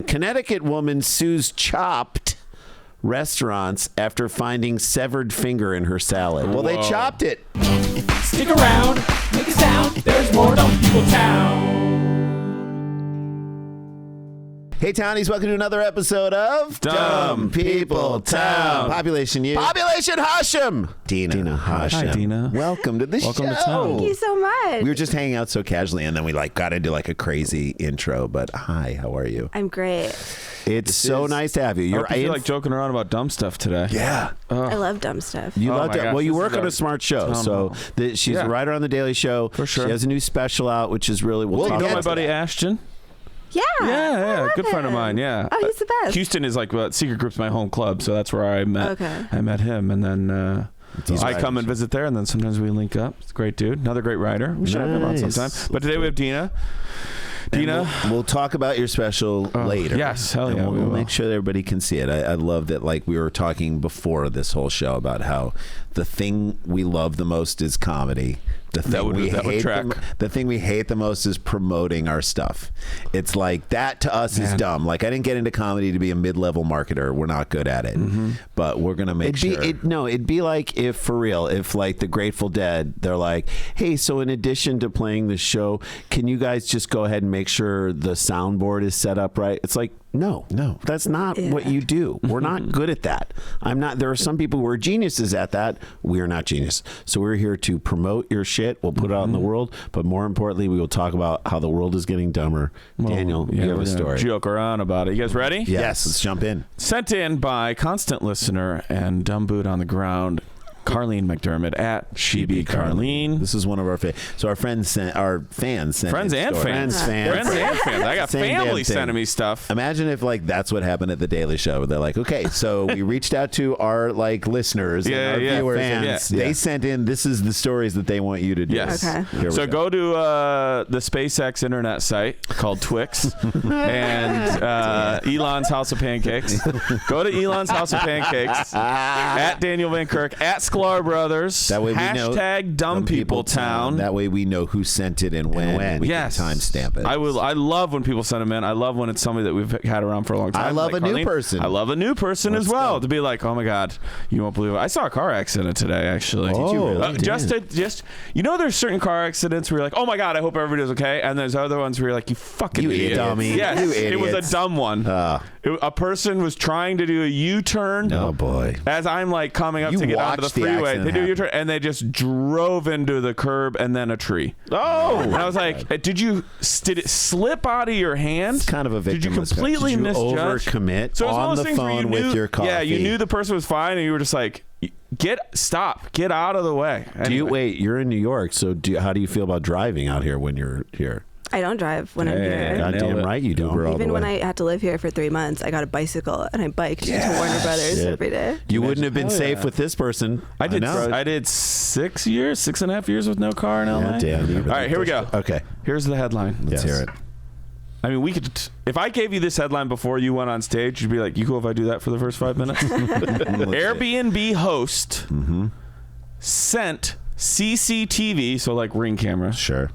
Connecticut woman sues Chopped restaurants after finding severed finger in her salad. Well, they chopped it. Stick around, make a sound. There's more Dumb People Town. Hey, Townies, welcome to another episode of Dumb People Town. Population you. Population Hashem. Dina Hashem. Hi, Dina. Welcome to the Welcome show. to town. Thank you so much. We were just hanging out so casually, and then we got into a crazy intro. But hi, how are you? I'm great. It's so nice to have you. You're joking around about dumb stuff today. Yeah. I love dumb stuff. You love my it. gosh, Well, you this work is on a smart show, so she's a writer on the Daily Show. For sure. She has a new special out, which is really You know my buddy that. Ashton? Yeah. Yeah. I Good love friend of him. mine. Yeah. Oh, he's the best. Houston is like Secret Group's my home club, so that's where I met. Okay. I met him, and then I come and visit there, and then sometimes we link up. It's a great dude. Another great writer. We should have him on sometime. But today we have Dina. We'll talk about your special later. Yes, hell yeah. We'll make sure that everybody can see it. I love that, we were talking before this whole show about how the thing we love the most is comedy. The thing we hate the most is promoting our stuff. It's like that to us is dumb. I didn't get into comedy to be a mid-level marketer. We're not good at it, but we're gonna make sure. It'd be like if the Grateful Dead, they're like, hey, so in addition to playing the show, can you guys just go ahead and make sure the soundboard is set up right? It's like, no, that's not what you do. We're not good at that. I'm not. There are some people who are geniuses at that. We are not genius. So we're here to promote your shit. We'll put it out in the world, but more importantly, we will talk about how the world is getting dumber. Daniel, you have a story. Joke around about it. You guys ready? Yes, let's jump in. Sent in by constant listener and dumb boot on the ground, Carlene McDermott at Shebe Carlene. This is one of our so our fans sent Friends and fans. I got family sending me stuff. Imagine if that's what happened at the Daily Show. They're like, okay, so we reached out to our listeners and our viewers, fans. They sent in. This is the stories that they want you to do. Yes. Okay. So go to the SpaceX internet site called Twix and Elon's House of Pancakes. Go to Elon's House of Pancakes at Daniel Van Kirk at Sklar Brothers. That way we know hashtag Dumb People Town. That way we know who sent it and when. We can timestamp it. I love when people send them in. I love when it's somebody that we've had around for a long time. I love a new person. I love a new person as well. To be like, oh my God, you won't believe it. I saw a car accident today, actually. Did you really? Just there's certain car accidents where you're like, oh my God, I hope everybody's okay. And there's other ones where you're like, you fucking idiot. Dummy. Yes, You it was a idiots. dumb one. A person was trying to do a U-turn. Oh boy. As I'm coming up to get onto the freeway, they do a U-turn and they just drove into the curb and then a tree. Oh. And I was like, did it slip out of your hand? It's kind of a victimless. Did you completely misjudge? Overcommit So it was one on of those the things where phone you knew, with your coffee. Yeah, you knew the person was fine, and you were just like, get out of the way. Anyway. You're in New York, so how do you feel about driving out here when you're here? I don't drive when I'm here. Goddamn right you don't. Even when I had to live here for 3 months, I got a bicycle and I biked to Warner Brothers every day. You wouldn't have been safe with this person. I did 6.5 years with no car in LA. Damn. All right, here we go. Okay. Here's the headline. Let's hear it. I mean, we could. If I gave you this headline before you went on stage, you'd be like, "You cool if I do that for the first 5 minutes?" Airbnb host sent CCTV, so Ring camera. Sure.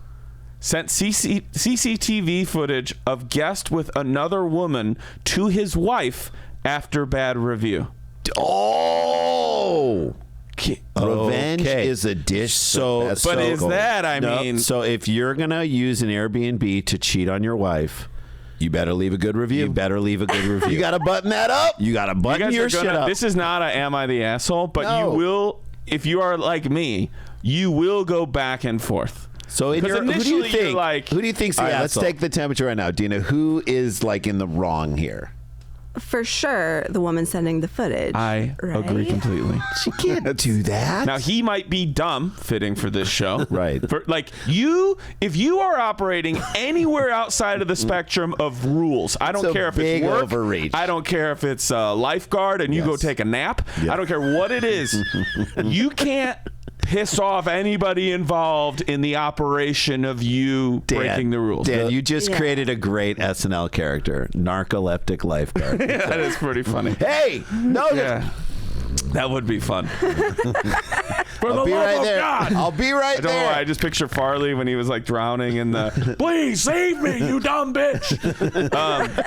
Sent CCTV footage of guest with another woman to his wife after bad review. Oh. Revenge is a dish. So if you're going to use an Airbnb to cheat on your wife, you better leave a good review. You got to button that up. You got to button your shit up. This is not a am I the asshole, but you will, if you are like me, you will go back and forth. So who do you think? Who do you think's the asshole? Let's take the temperature right now, Dina. Who is in the wrong here? For sure, the woman sending the footage. I agree completely. She can't do that. Now, he might be dumb, fitting for this show. Right. If you are operating anywhere outside of the spectrum of rules, I don't care if it's work. Overreach. I don't care if it's a lifeguard and you go take a nap. Yep. I don't care what it is. You can't piss off anybody involved in the operation of you breaking the rules. Dan, you just created a great SNL character, narcoleptic lifeguard. That is pretty funny. Hey, no. Yeah. That would be fun. For the I'll be love right of there. God. I'll be right I don't know there. why. I just picture Farley when he was like drowning in the. Please save me, you dumb bitch.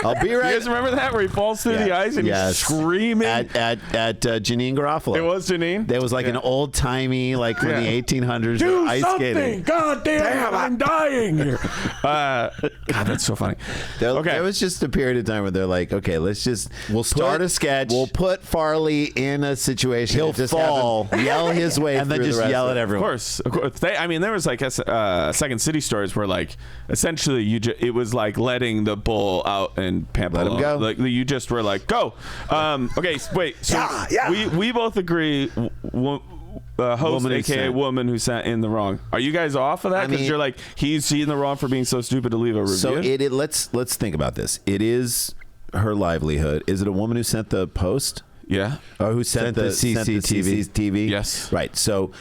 I'll be You right. guys remember that where he falls through the ice and he's screaming? at Janine Garofalo. It was Janine. There was like an old timey, like from the 1800s Do ice something! skating. God damn, I'm dying here. God, that's so funny. There was just a period of time where they're like, okay, we'll start a sketch. We'll put Farley in a situation. He'll just fall, yell his way and then through just the yell rest at of it. everyone. Of course. There was like Second City stories where like essentially it was like letting the bull out and Pamela. Let him go. Like you just were like go. Okay, wait. So we both agree. Host, Woman who aka sent. woman who sent in the wrong. Are you guys off of that? I Because mean- you're like he's in the wrong for being so stupid to leave a review. So let's think about this. It is her livelihood. Is it a woman who sent the post? yeah. Or who sent the CCTV? Yes. Right. So,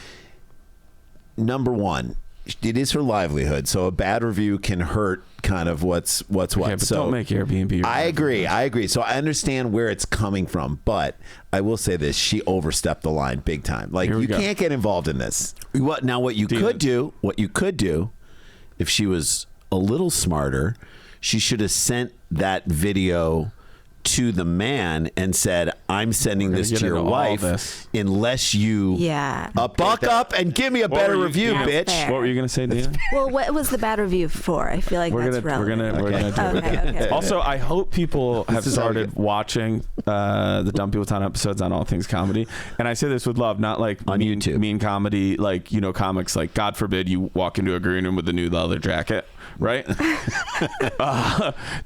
number one, it is her livelihood. So a bad review can hurt kind of what's what. Yeah, but so don't make Airbnb. I agree. So I understand where it's coming from, but I will say this: she overstepped the line big time. Like Here we you go. can't get involved in this. What you could do, if she was a little smarter, she should have sent that video to the man and said, I'm sending this get to your into all wife this. unless you buck up and give me a What better were you- review, Dina, bitch. What were you gonna say, Dina? Well, what was the bad review for? I feel like We're that's gonna relevant. do it. Okay. Also, I hope people have is all started good. watching the Dumb People Town episodes on All Things Comedy, and I say this with love, not like On mean, YouTube. mean comedy, like comics. Like, God forbid you walk into a green room with a new leather jacket, right?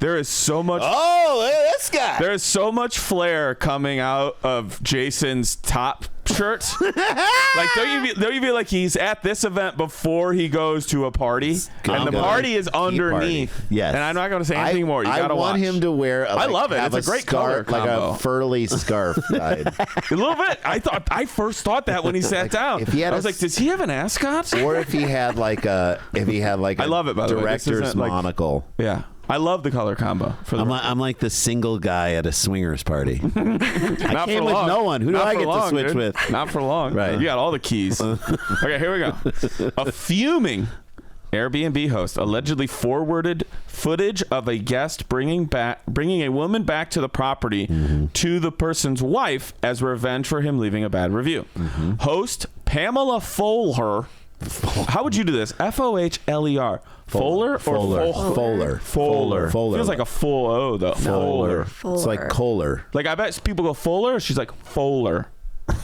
There is so much. Oh, hey, this guy. There is so much flair coming out of Jason's top shirt. Like, don't you feel like he's at this event before he goes to a party, and the party is underneath? Party. Yes. And I'm not going to say anything more. You I gotta want watch. him to wear. I love it. have It's a great color scarf, like combo. a furly scarf dyed. A little bit. I first thought that when he sat down. if he had I was like, does he have an ascot? Or if he had like a I love it, by the way. This director's isn't like- monocle. Yeah. I love the color combo. For the I'm like the single guy at a swingers party. not I came for with long. no one. Who do Not I for get long, to switch dude. with? Not for long. Right. You got all the keys. Okay, here we go. A fuming Airbnb host allegedly forwarded footage of a guest bringing a woman back to the property to the person's wife as revenge for him leaving a bad review. Host Pamela Fohler. How would you do this? Fohler. Fohler or Fohler? Feels like a full O though. Fohler. It's like Kohler. Like, I bet people go Fuller. She's like Fohler.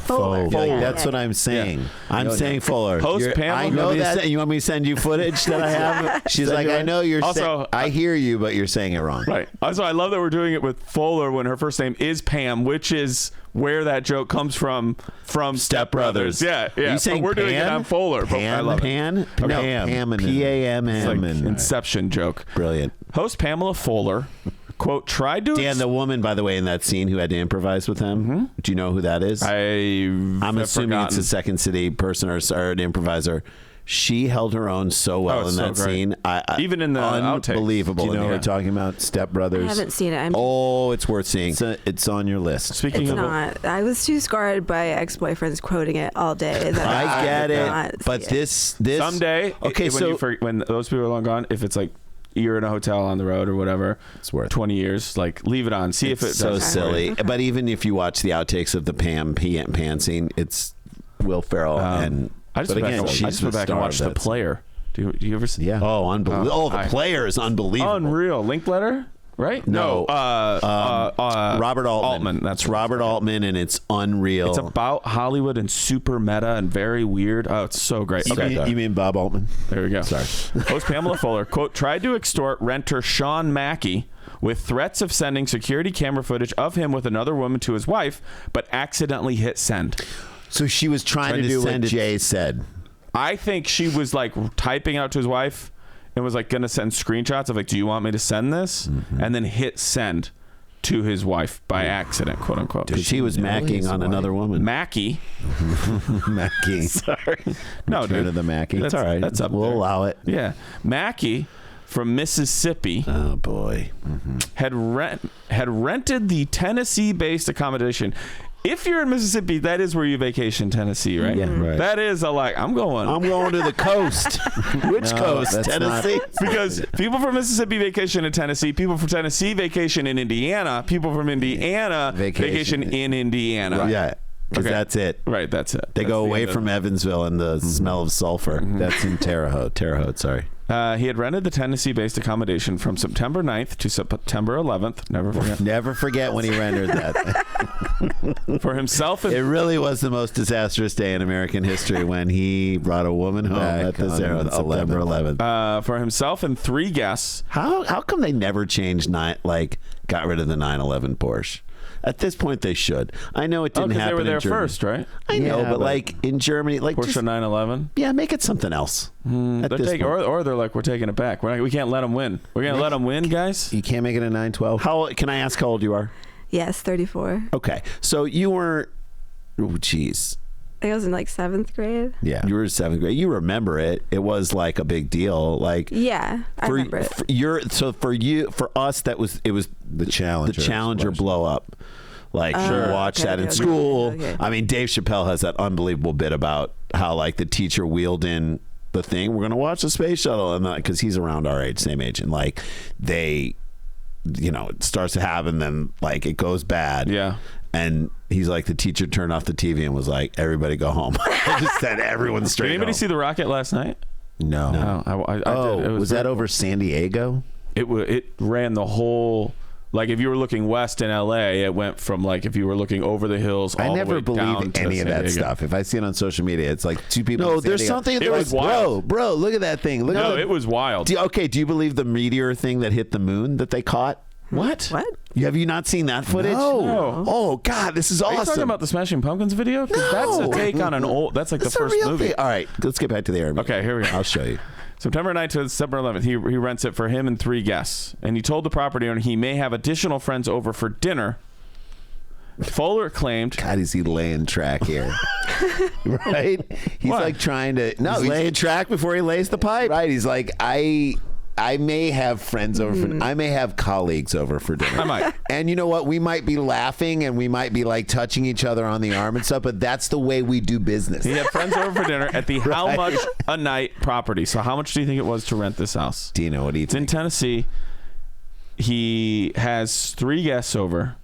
Fuller. Like, Yeah. that's what I'm saying. I'm saying Fuller. Host Pamela. I know that. You want me to send you footage that I have? She's like, I know you're Also, I hear you, but you're saying it wrong. Right. Also, I love that we're doing it with Fuller when her first name is Pam, which is where that joke comes from Step Brothers. Yeah. You saying But we're doing it Pan? on Fuller. but I love it. Pan? Okay. No, Pam. P-A-M-M. It's like Inception joke. Brilliant. Host Pamela Fuller, quote, tried to... Dan, the woman, by the way, in that scene who had to improvise with him, do you know who that is? I'm assuming it's a Second City person or an improviser. She held her own so well in it's so that great. scene. Even in the outtakes. unbelievable. Do you know what we're talking about? Step Brothers. I haven't seen it. Oh, it's worth seeing. It's on your list. Speaking It's of... not. I was too scarred by ex-boyfriends quoting it all day. That I get did it, not but see it. this Someday, Okay, when those people are long gone, if it's like you're in a hotel on the road or whatever, it's worth 20 years, like leave it on. See if it so does. silly. But even if you watch the outtakes of the Pan scene, it's Will Ferrell and. I just but went again, back, she's and the watched star The of that Player. Do you ever see? Yeah. Oh, unbelievable. The Player is unbelievable. Unreal. Linkletter, right? No. Robert Altman. That's Robert Altman, and it's unreal. It's about Hollywood and super meta and very weird. Oh, it's so great. Okay. You mean Bob Altman? There we go. Sorry. Host Pamela Fuller, quote, tried to extort renter Sean Mackey with threats of sending security camera footage of him with another woman to his wife, but accidentally hit send. So she was trying to do what Jay said. I think she was like typing out to his wife and was like going to send screenshots of like, do you want me to send this? And then hit send to his wife by accident, quote unquote. Because she was macking on another woman. Mackie. Mackie. Sorry. No, Return dude. of the Mackie. That's all right. That's up We'll there. allow it. Yeah. Mackie from Mississippi Oh, boy. had rented the Tennessee-based accommodation. if you're in Mississippi, that is where you vacation, Tennessee, right? Yeah, right. That is I'm going to the coast. Which coast? Tennessee. Because people from Mississippi vacation in Tennessee. People from Tennessee vacation in Indiana. People from Indiana vacation in Indiana. Right. Yeah. Because that's it. Right, that's it. They go away from Evansville and the smell of sulfur. That's in Terre Haute, sorry. He had rented the Tennessee-based accommodation from September 9th to September 11th. Never forget. Never forget when he rendered that. For himself. It really was the most disastrous day in American history when he brought a woman home at the Zero on September 11th. For himself and 3 guests. How come they never changed, got rid of the 911 Porsche? At this point, they should. I know it didn't happen. They were there in Germany first, right? I know, but in Germany, Porsche 911. Yeah, make it something else. Or they're like, we're taking it back. We can't let them win. We're gonna let them win, guys. You can't make it a 912. Can I ask how old you are? Yes, 34. Okay, so you were. Oh, jeez. I think I was in 7th grade. Yeah, you were in 7th grade. You remember it? It was a big deal. Yeah, I remember it. For us, it was the Challenger. The Challenger blow up. Watch that in school. Okay. I mean, Dave Chappelle has that unbelievable bit about how the teacher wheeled in the thing. We're gonna watch the space shuttle, and because he's around our age, same age, and they, it starts to happen, then it goes bad. Yeah. And he's like, the teacher turned off the TV and was like, everybody go home. Just said everyone straight. Did anybody home. see the rocket last night? No. I did. Was that over San Diego? It ran the whole. If you were looking west in LA, it went from if you were looking over the hills. All I the never way believe down to any of San that Diego. stuff. If I see it on social media, it's two people. No, there's something. It was wild. Bro, look at that thing. It was wild. Do you believe the meteor thing that hit the moon that they caught? What? Have you not seen that footage? No. Oh God, this is awesome. Are you talking about the Smashing Pumpkins video? Because that's a take on an old. That's the first movie. All right, let's get back to the Airbnb. Okay, here we go. I'll show you. September 9th to September 11th, he rents it for him and 3 guests. And he told the property owner he may have additional friends over for dinner. Fuller claimed... God, is he laying track here? Right? He's what? Trying to... No, he's laying track before he lays the pipe. Right, he's like, I may have friends over for... I may have colleagues over for dinner. I might. And you know what? We might be laughing and we might be touching each other on the arm and stuff, but that's the way we do business. He had friends over for dinner at the How Much a Night property. So how much do you think it was to rent this house? Dina, what do you think? It's in Tennessee. He has 3 guests over.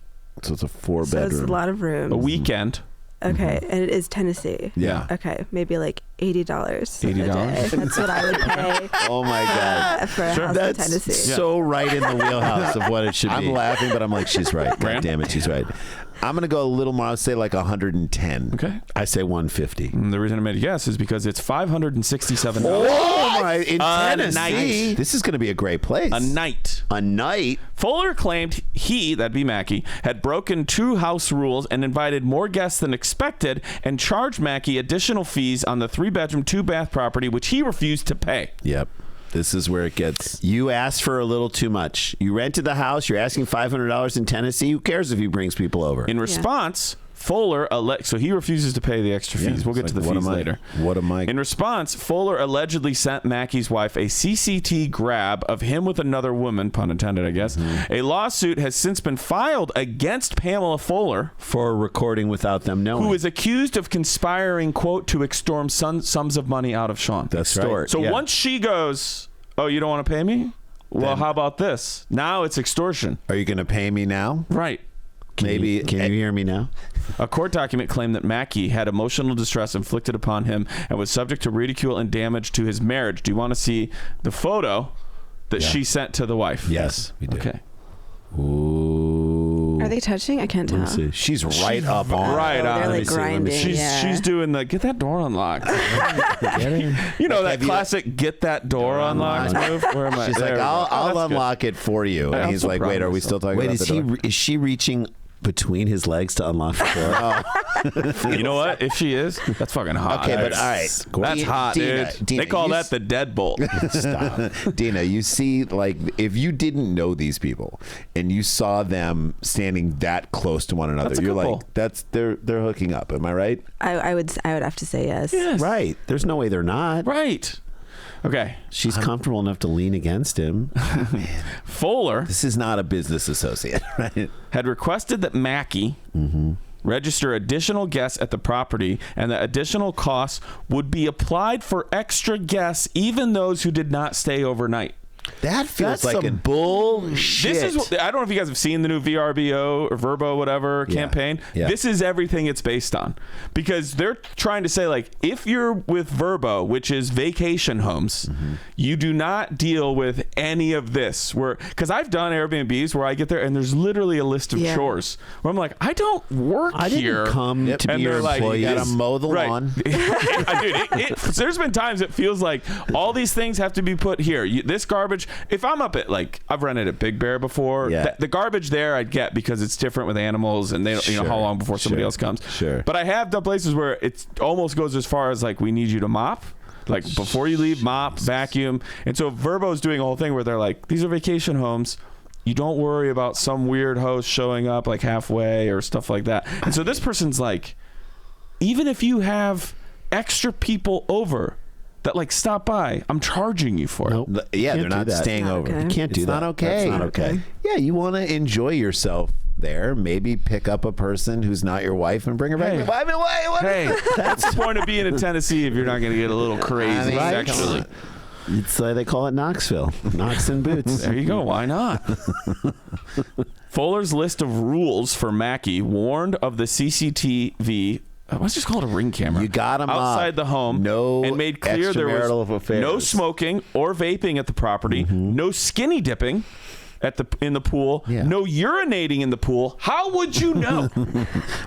So it's a 4-bedroom. So it's a lot of rooms. A weekend. Okay, and it is Tennessee. Yeah. Okay, maybe $80. $80? That's what I would pay. Oh my God. For a house in Tennessee. So right in the wheelhouse of what it should be. I'm laughing, but I'm like, she's right. God damn it, she's right. I'm going to go a little more. I'll say 110. Okay. I say 150. And the reason I made a guess is because it's $567. Oh my! In Tennessee, night. this is going to be a great place. A night. A night. Fuller claimed that'd be Mackey, had broken 2 house rules and invited more guests than expected and charged Mackey additional fees on the 3-bedroom, 2-bath property, which he refused to pay. Yep. This is where it gets... You asked for a little too much. You rented the house. You're asking $500 in Tennessee. Who cares if he brings people over? In response... Fuller, so he refuses to pay the extra fees. We'll get to the fees later. What am I? In response, Fuller allegedly sent Mackey's wife a CCT grab of him with another woman, pun intended, I guess. Mm-hmm. A lawsuit has since been filed against Pamela Fuller for recording without them knowing, who is accused of conspiring, quote, to extort sums of money out of Sean. That's right. So once she goes, oh, you don't want to pay me? Well, how about this? Now it's extortion. Are you going to pay me now? Right. Can you hear me now? A court document claimed that Mackey had emotional distress inflicted upon him and was subject to ridicule and damage to his marriage. Do you want to see the photo that she sent to the wife? Yes, we do. Okay. Ooh. Are they touching? I can't tell. She's right up on. Right on. They're grinding. She's doing the get that door unlocked. You know that classic get that door unlocked move. Where am I? She's like, I'll unlock it for you. And he's like, wait, are we still talking about the door? Is she reaching between his legs to unlock the door? You know what? If she is, that's fucking hot. Okay, but all right. That's hot, Dina, dude. They call that the deadbolt. Stop. Dina, you see, if you didn't know these people and you saw them standing that close to one another, you're like, they're hooking up. Am I right? I would have to say yes. Right. There's no way they're not. Right. Okay. She's comfortable enough to lean against him. Fuller. This is not a business associate, right? Had requested that Mackey register additional guests at the property, and the additional costs would be applied for extra guests, even those who did not stay overnight. That feels That's like some a bullshit. This is I don't know if you guys have seen the new VRBO or Verbo whatever campaign. Yeah. This is everything it's based on, because they're trying to say, like, if you're with Verbo, which is vacation homes, you do not deal with any of this. Because I've done Airbnbs where I get there and there's literally a list of chores where I'm like, I don't work I here. didn't come to be And your they're like, employee. you gotta mow the Right. lawn. Dude, there's been times it feels like all these things have to be put here. This garbage. If I'm up at, like, I've rented at Big Bear before. Yeah. The garbage there I'd get because it's different with animals and they don't, how long before somebody else comes. Sure. But I have done places where it almost goes as far as, like, we need you to mop. Like, before you leave, mop, vacuum. And so Verbo's doing a whole thing where they're like, these are vacation homes. You don't worry about some weird host showing up, like, halfway or stuff like that. And so this person's like, even if you have extra people over that, like, stop by, I'm charging you for it. Yeah, Can't they're do not that. staying Not over. okay. You can't do It's that. not okay. That's not okay. Yeah, you want to enjoy yourself there. Maybe pick up a person who's not your wife and bring her back. Hey. Hey, that's the point of being in Tennessee if you're not going to get a little crazy Right. sexually. It's like they call it Knoxville. Knox and boots. There you go. Why not? Fuller's list of rules for Mackey warned of the CCTV. Let's just call it a ring camera. You got 'em outside up. the home. No and made clear there was extramarital affairs. no smoking or vaping at the property. No skinny dipping in the pool. Yeah. No urinating in the pool. How would you know?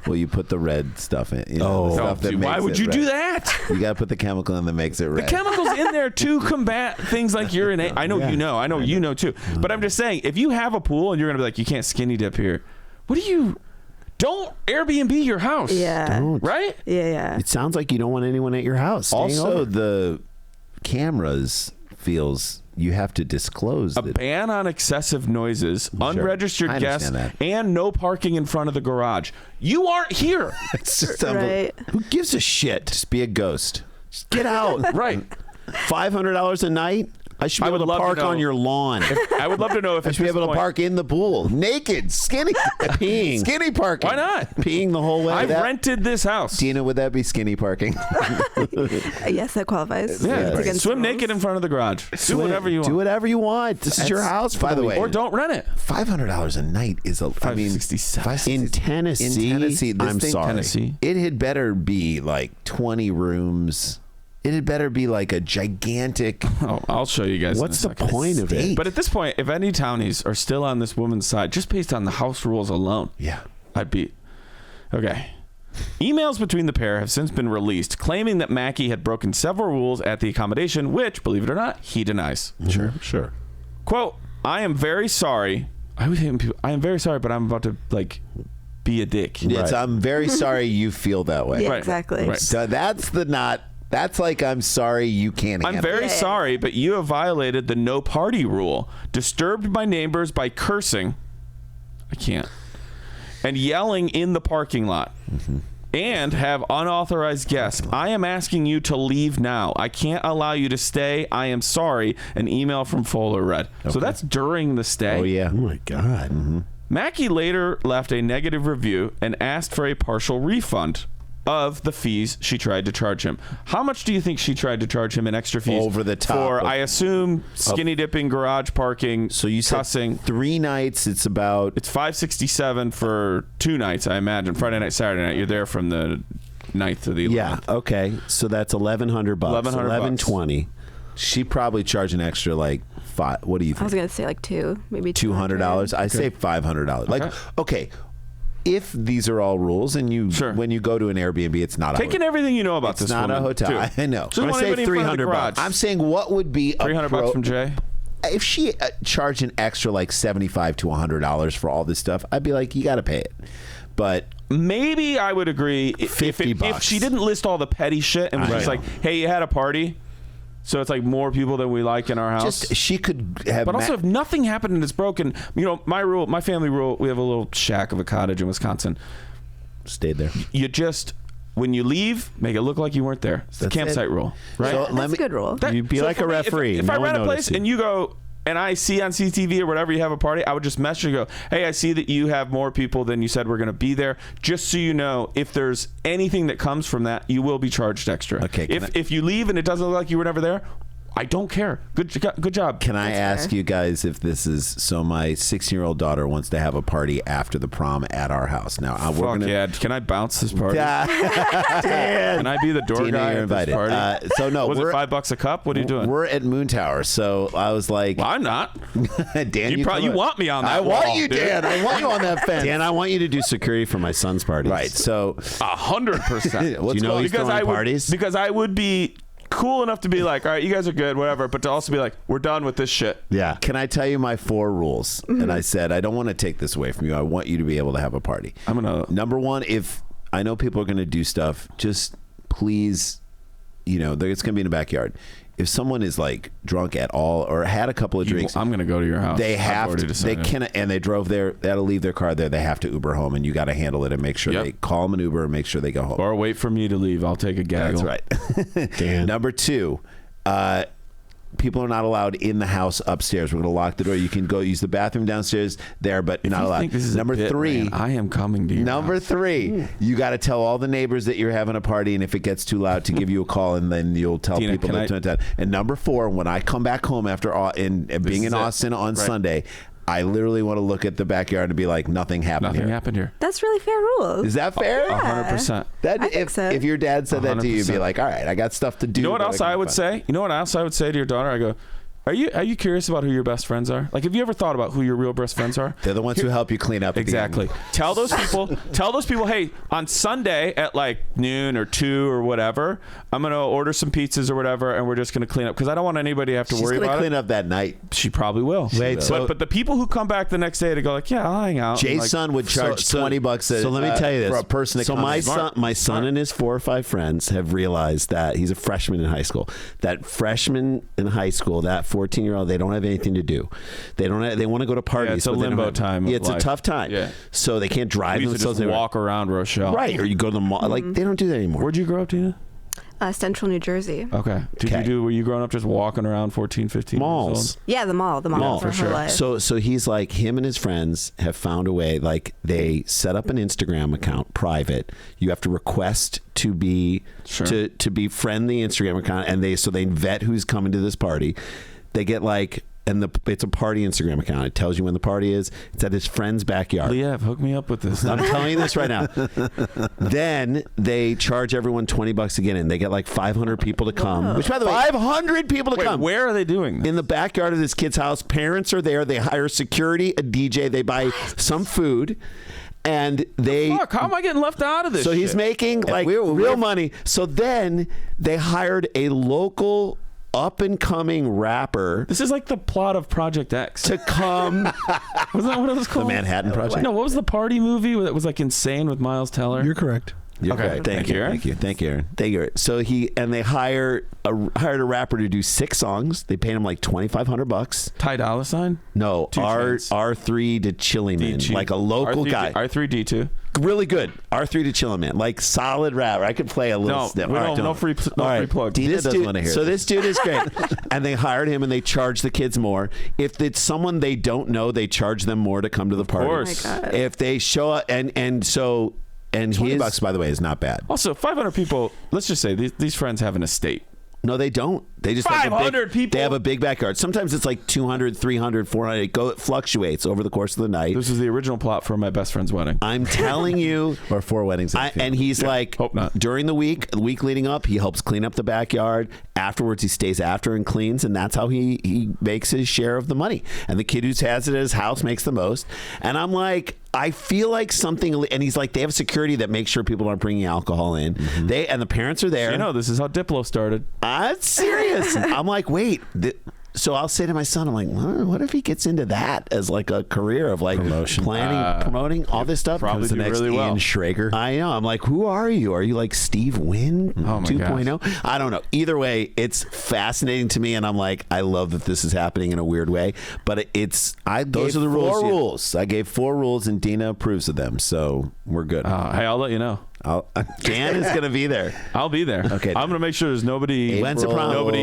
Well, you put the red stuff in. You know, the stuff that Dude, why makes would it you do red. that? You got to put the chemical in that makes it red. The chemicals in there to combat things like urinate. I know you know. I know you know too. But I'm just saying, if you have a pool and you're gonna be like, you can't skinny dip here. What do you? Don't Airbnb your house. Yeah. Don't. Right? Yeah. It sounds like you don't want anyone at your house. staying Also, over. the cameras feels you have to disclose A that. ban on excessive noises, unregistered I guests, understand that. and no parking in front of the garage. You aren't here. It's just Right. Who gives a shit? Just be a ghost. Just get out. Right. $500 a night? I should be I able would to love to park know. on your lawn. I would love to know if I at should be this able to point- park in the pool, naked, skinny, Peeing. skinny parking. Why not? Peeing the whole way. I've that- rented this house. Tina, would that be skinny parking? Yes, that qualifies. Yeah, It's right. against Swim the rules. naked in front of the garage. Do whatever you want. Do whatever you want. This is your That's- house. by the way. Or don't rent it. $500 a night is a. I mean, $567. In Tennessee, In Tennessee, this I'm thing- sorry. Tennessee. It had better be like 20 rooms. It had better be like a gigantic. Oh, I'll show you guys. What's in the a second. point of it? But at this point, if any townies are still on this woman's side, just based on the house rules alone, Yeah. I'd be okay. Emails between the pair have since been released, claiming that Mackey had broken several rules at the accommodation, which, believe it or not, he denies. Sure. Quote, I am very sorry. I am very sorry, but I'm about to, like, be a dick. It's, I'm very sorry you feel that way. Yeah, Right. exactly. Right. So that's the not. That's like I'm sorry you can't. I'm handle very it. sorry, but you have violated the no party rule, disturbed my neighbors by cursing. I can't. And yelling in the parking lot. And have unauthorized guests. I am asking you to leave now. I can't allow you to stay. I am sorry. An email from Fuller read. So that's during the stay. Oh yeah. Oh my God. Mackey later left a negative review and asked for a partial refund of the fees she tried to charge him. How much do you think she tried to charge him in extra fees? Over the top For, of- I assume, skinny dipping, garage parking, So you said cussing. 3 nights. It's about. It's $567 for 2 nights, I imagine. Friday night, Saturday night. You're there from the 9th to the 11th. Yeah. Okay. So that's $1,100. $1,100. $1,120. She probably charged an extra like 5. What do you I was think? gonna say like maybe $200. I say $500. Like okay. If these are all rules, and you Sure. when you go to an Airbnb, it's not Taking everything you know about it's this not woman, a hotel. too. I know. She doesn't I want say anybody in front of the $300. garage. I'm saying what would be a $300 from Jay. If she charged an extra like $75 to $100 for all this stuff, I'd be like, you got to pay it. But Maybe I would agree if $50. she didn't list all the petty shit and was just like, hey, you had a party, so it's like more people than we like in our house. just she could have. But also, if nothing happened and it's broken, you know, my family rule, we have a little shack of a cottage in Wisconsin. stayed there. You just, when you leave, make it look like you weren't there. It's the That's campsite it. rule, right? So That's a good rule. You'd be like for a me, referee. If I No one rent a place noticed you. and you go, and I see on CCTV or whatever you have a party, I would just message and go, hey, I see that you have more people than you said were going to be there. Just so you know, if there's anything that comes from that, you will be charged extra. Okay. If you leave and it doesn't look like you were never there, I don't care. Good job. Can I ask you guys if this is so? My 16-year-old daughter wants to have a party after the prom at our house. Now, yeah. Can I bounce this party? Dan. Can I be the door Dina, guy you're at this invited. party? So no, was it $5 a cup? What are you doing? We're at Moon Tower, so I was like, well, I'm not. Dan, you want me on that? I wall, want you, dude. Dan. I want you on that fence. Dan, I want you to do security for my son's parties. Right. So 100%. What's you know he's throwing parties? Because I would be cool enough to be like, all right, you guys are good, whatever, but to also be like, we're done with this shit. Yeah. Can I tell you my 4 rules? And I said, I don't want to take this away from you. I want you to be able to have a party. Number 1, if I know people are going to do stuff, just please, it's going to be in the backyard. If someone is like drunk at all or had a couple of drinks, I'm going to go to your house. They have to. They can, and they drove there. That'll leave their car there. They have to Uber home, and you got to handle it and make sure they call them an Uber and make sure they go home. Or wait for me to leave. I'll take a gaggle. That's right. Number 2, people are not allowed in the house upstairs. We're going to lock the door. You can go use the bathroom downstairs there, but you're not allowed. Think this is Number a bit, 3, man, I am coming to you. Number 3, you got to tell all the neighbors that you're having a party, and if it gets too loud, to give you a call, and then you'll tell Dina, people to turn it down. And number 4, when I come back home after being in Austin on Sunday, I literally want to look at the backyard and be like, nothing happened here. That's really fair rules. Is that fair? 100%. If your dad said that to you, you'd be like, all right, I got stuff to do. You know what else I would say? You know what else I would say to your daughter? I go, Are you curious about who your best friends are? Like, have you ever thought about who your real best friends are? They're the ones who help you clean up. Exactly. Tell those people, hey, on Sunday at like noon or 2 or whatever, I'm going to order some pizzas or whatever, and we're just going to clean up. Because I don't want anybody to have to worry about it. She's going to clean up that night. She probably will. Wait, but the people who come back the next day to go like, yeah, I'll hang out. Jay's son would charge $20 so let me tell you this. For a person to so come. my son and his 4 or 5 friends have realized that he's a freshman in high school. That freshman in high school, that 14-year-old, they don't have anything to do. They want to go to parties. Yeah, it's a limbo time. Yeah, it's a tough time. Yeah. So they can't drive themselves. Just walk around Rochelle. Right. Or you go to the mall. Mm-hmm. Like, they don't do that anymore. Where'd you grow up, Tina? Central New Jersey. Okay. Were you growing up just walking around 14, 15 malls? Years old? Yeah, the mall for sure. Life. So he's like, him and his friends have found a way. Like, they set up an Instagram account, private. You have to request to be to befriend the Instagram account, and they vet who's coming to this party. They get like. And it's a party Instagram account. It tells you when the party is. It's at his friend's backyard. Liev, hook me up with this. I'm telling you this right now. Then they charge everyone $20 to get in. They get like 500 people to come. Whoa. Which, by the way, 500 people to come. Where are they doing this? In the backyard of this kid's house. Parents are there. They hire security, a DJ. They buy some food. And Fuck, how am I getting left out of this? So shit? he's making like real money. So then they hired a local up-and-coming rapper. This is like the plot of Project X. To come. Wasn't that what it was called? The Manhattan Project? No, what was the party movie that was like insane with Miles Teller? You're correct. Okay. Thank you, Aaron. So they hired a rapper to do 6 songs. They paid him like $2,500. Ty Dolla $ign? No, R3 to Chilliman, like a local guy. R3D2. Really good. R3 to Chilliman, like solid rapper. I could play a little snip. No free plug. Dina doesn't want to hear this dude is great. And they hired him, and they charge the kids more. If it's someone they don't know, they charge them more to come to the party. Of course. Oh my God. If they show up, and $20, by the way, is not bad. Also, 500 people. Let's just say these friends have an estate. No, they don't. They just 500 people. They have a big backyard. Sometimes it's like 200, 300, 400. It fluctuates over the course of the night. This is the original plot for my best friend's wedding. I'm telling you. Or 4 weddings. And he's like, hope not. During the week leading up, he helps clean up the backyard. Afterwards, he stays after and cleans, and that's how he makes his share of the money. And the kid who has it at his house makes the most. And I'm like, I feel like something, and he's like, they have security that makes sure people aren't bringing alcohol in. Mm-hmm. And the parents are there. So this is how Diplo started. That's serious. I'm like, wait. So I'll say to my son, I'm like, what if he gets into that as like a career of like promoting all this stuff? Probably the next really well. Ian Schrager. I know. I'm like, who are you? Are you like Steve Wynn 2.0? Gosh. I don't know. Either way, it's fascinating to me, and I'm like, I love that this is happening in a weird way. But those are the rules. 4 rules. I gave 4 rules, and Dina approves of them, so we're good. Hey, I'll let you know. Dan is going to be there. I'll be there. Okay. I'm going to make sure there's nobody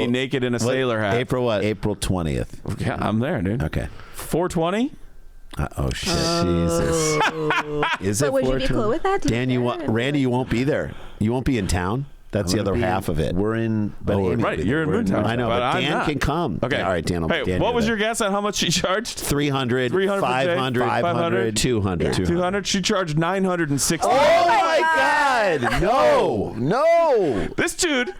naked in a sailor hat. April what? April 20th. Yeah, I'm there, dude. Okay. 420? Oh shit! Jesus. Is it? But would you be cool with that? Randy, you won't be there. You won't be in town. That's the other half of it. We're in. But right, you're in Moontown. I know, but Dan can come. Okay. All right, Dan. Hey, what was your guess on how much she charged? 300, 500, 500, 200. 200. She charged 960. Oh my God! No. This dude,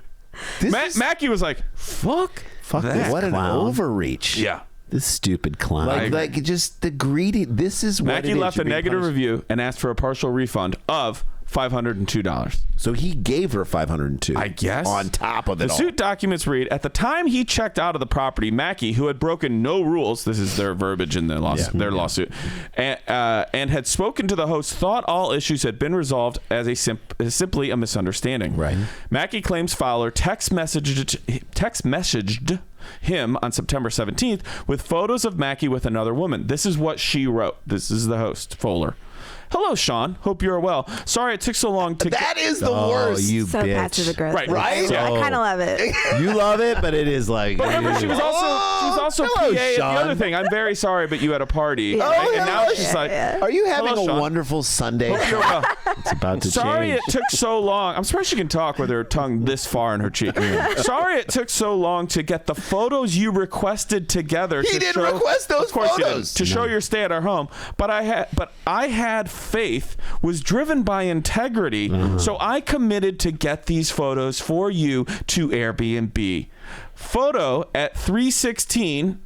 Mackie was like, "Fuck that." What an overreach! Yeah. This stupid clown. Like just the greedy. This is what Mackie left a negative review and asked for a partial refund of $502. So he gave her $502. I guess. On top of it The all. suit documents read, at the time he checked out of the property, Mackie, who had broken no rules, this is their verbiage in their lawsuit, and had spoken to the host, thought all issues had been resolved as simply a misunderstanding. Right. Mackie claims Fowler text messaged him on September 17th with photos of Mackie with another woman. This is what she wrote. This is the host, Fowler. Hello, Sean. Hope you're well. Sorry it took so long to That is the worst. You so bitch. passive aggressive. Right? Yeah. I kind of love it. You love it, but it is like. Remember, she was also hello, PA at Sean. the other thing. I'm very sorry, but you had a party. Yeah. Right? Oh, And now hello, she's like, Are you having Hello, a Sean. wonderful Sunday? hope you're well. It's about to Sorry change. it took so long. I'm surprised she can talk with her tongue this far in her cheek. Sorry it took so long to get the photos you requested together. He didn't request those Of course he photos. didn't, to show your stay at our home. But I had faith, was driven by integrity, so I committed to get these photos for you to Airbnb. Photo at 3:16.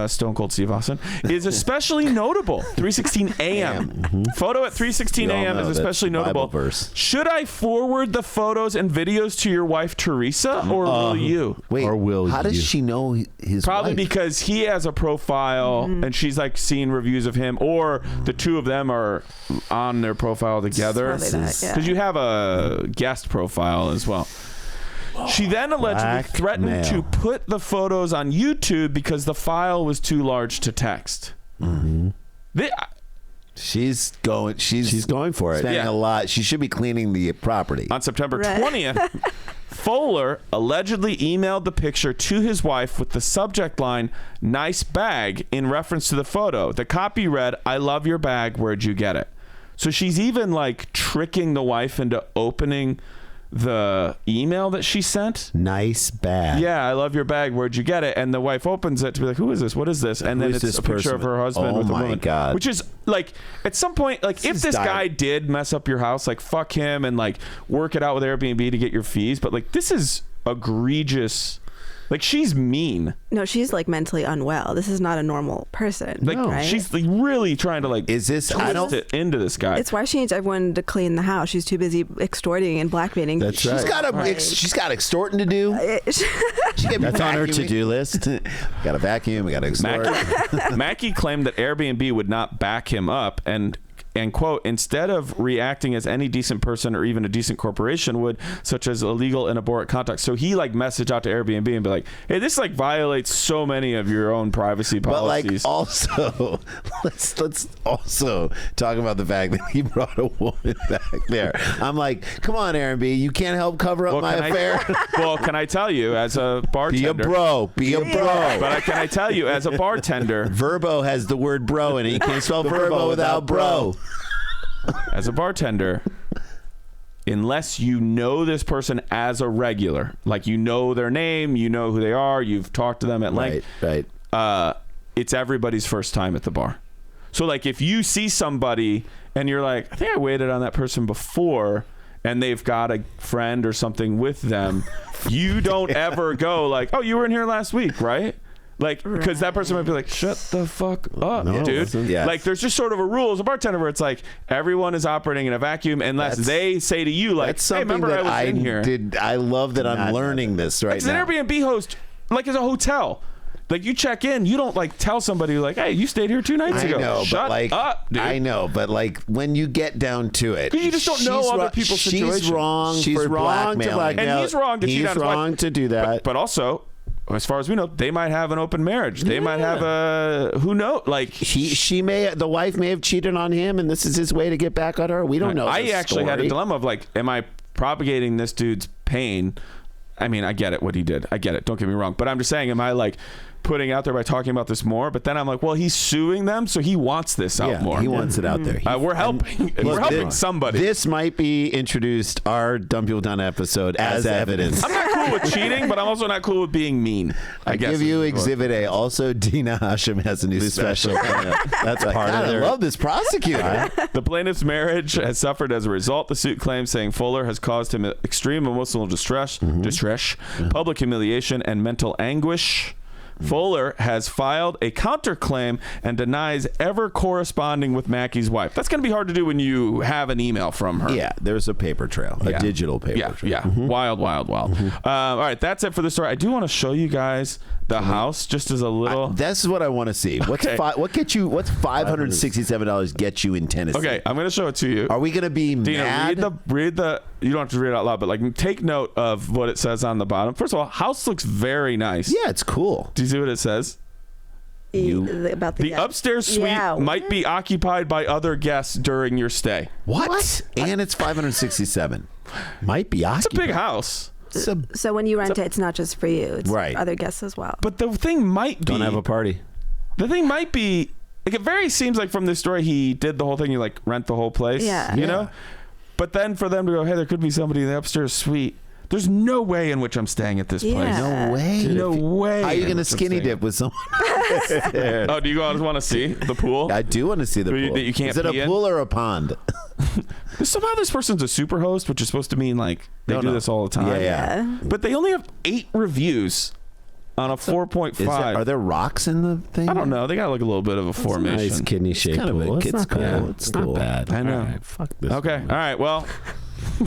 Stone Cold Steve Austin is especially notable. 3:16 a.m. Photo at 3:16 a.m. is especially notable. Verse. Should I forward the photos and videos to your wife Teresa, or will you? Wait, Or will how does you? she know his Probably wife? because he has a profile and she's like seeing reviews of him, or the two of them are on their profile together. Probably that, yeah. Because you have a guest profile as well. She then allegedly threatened Blackmail. to put the photos on YouTube because the file was too large to text. She's going for it. Spending Yeah. a lot. She should be cleaning the property. On September Right. 20th, Fowler allegedly emailed the picture to his wife with the subject line, "nice bag," in reference to the photo. The copy read, "I love your bag. Where'd you get it?" So she's even like tricking the wife into opening the email that she sent. Nice bag. Yeah, "I love your bag. Where'd you get it?" And the wife opens it to be like, "Who is this? What is this?" And then Who it's is this a picture person? of her husband Oh with a my woman. God. Which is like, at some point, like if is this dire. guy did mess up your house, like fuck him and like work it out with Airbnb to get your fees. But like this is egregious. Like she's mean. No, she's like mentally unwell. This is not a normal person. Like right? she's like really trying to like Is this? I twist don't. it into this guy. It's why she needs everyone to clean the house. She's too busy extorting and blackmailing. That's She's right. got she's got extorting to do. She can be That's on her vacuuming. to-do list. Got to vacuum. We got to extort. Mackie claimed that Airbnb would not back him up and quote, instead of reacting as any decent person or even a decent corporation would, such as illegal and abhorrent conduct. So he like messaged out to Airbnb and be like, "Hey, this like violates so many of your own privacy policies." But like also, let's also talk about the fact that he brought a woman back there. I'm like, come on, Airbnb, you can't help cover up my affair. Well, can I tell you as a Be bartender? a bro. Be a bro. But can I tell you as a bartender? Verbo has the word bro in it. You can't spell verbo without bro. As a bartender, unless you know this person as a regular, like you know their name, you know who they are, you've talked to them at length, Right. it's everybody's first time at the bar. So like if you see somebody and you're like, I think I waited on that person before, and they've got a friend or something with them, you don't ever go like, "Oh, you were in here last week, right?" Like, because that person might be like, "Shut the fuck up, dude." Yes. Like, there's just sort of a rule as a bartender where it's like everyone is operating in a vacuum unless they say to you, like, That's "Hey, something remember that I was in here." I love that I'm learning this right It's now. an Airbnb host, like as a hotel. Like you check in, you don't like tell somebody like, "Hey, you stayed here 2 nights ago." I know, Shut but like, up, dude. I know, but like when you get down to it, 'Cause you just don't know she's other ro- people's She's situation. wrong. She's for wrong to blackmailing. blackmail. And he's wrong to cheat He's on his wife. wrong to do that. But also, as far as we know, they might have an open marriage. They might have a who knows. Like the wife may have cheated on him, and this is his way to get back on her. We don't know. I actually had a dilemma of like, am I propagating this dude's pain? I mean, I get it, what he did. I get it. Don't get me wrong. But I'm just saying, am I like putting out there by talking about this more? But then I'm like, well, he's suing them, so he wants this out more. He wants it out there. We're helping. We're helping somebody. This might be introduced our Dumb People Done episode as evidence. I'm not cool with cheating, but I'm also not cool with being mean. I guess give you Exhibit A. Also, Dina Hashem has a new special. That's part of it. I love this prosecutor. The plaintiff's marriage has suffered as a result. The suit claims, saying Fuller has caused him extreme emotional distress, public humiliation, and mental anguish. Fuller has filed a counterclaim and denies ever corresponding with Mackey's wife. That's going to be hard to do when you have an email from her. Yeah, there's a paper trail, a digital paper trail. Yeah, wild. All right, that's it for the story. I do want to show you guys the house just as a little. This is what I want to see. What's $567 get you in Tennessee? Okay, I'm going to show it to you. Are we going to be Dina, mad? read the. You don't have to read it out loud, but like take note of what it says on the bottom. First of all, house looks very nice. Yeah, it's cool. Do you see what it says? About the upstairs suite might be occupied by other guests during your stay. What? And it's $567. Might be occupied. It's a big house. So when you rent it's not just for you. It's right. other guests as well. But the thing might be... Don't have a party. The thing might be... Like, it very seems like from this story, he did the whole thing. You, like, rent the whole place. Yeah. You know? But then for them to go, hey, there could be somebody in the upstairs suite. There's no way in which I'm staying at this place. No way. No way. How are you going to skinny dip with someone? Oh, do you guys want to see the pool? I do want to see the pool. You can't Is it a pool or a pond? Somehow this person's a super host, which is supposed to mean like they do this all the time. Yeah. But they only have 8 reviews on a 4.5. Are there rocks in the thing? I don't know. They got like a little bit of a formation. Nice kidney shaped pool. It's not cool. bad. It's not bad. I know. All right, fuck this. Okay. woman. All right. Well, I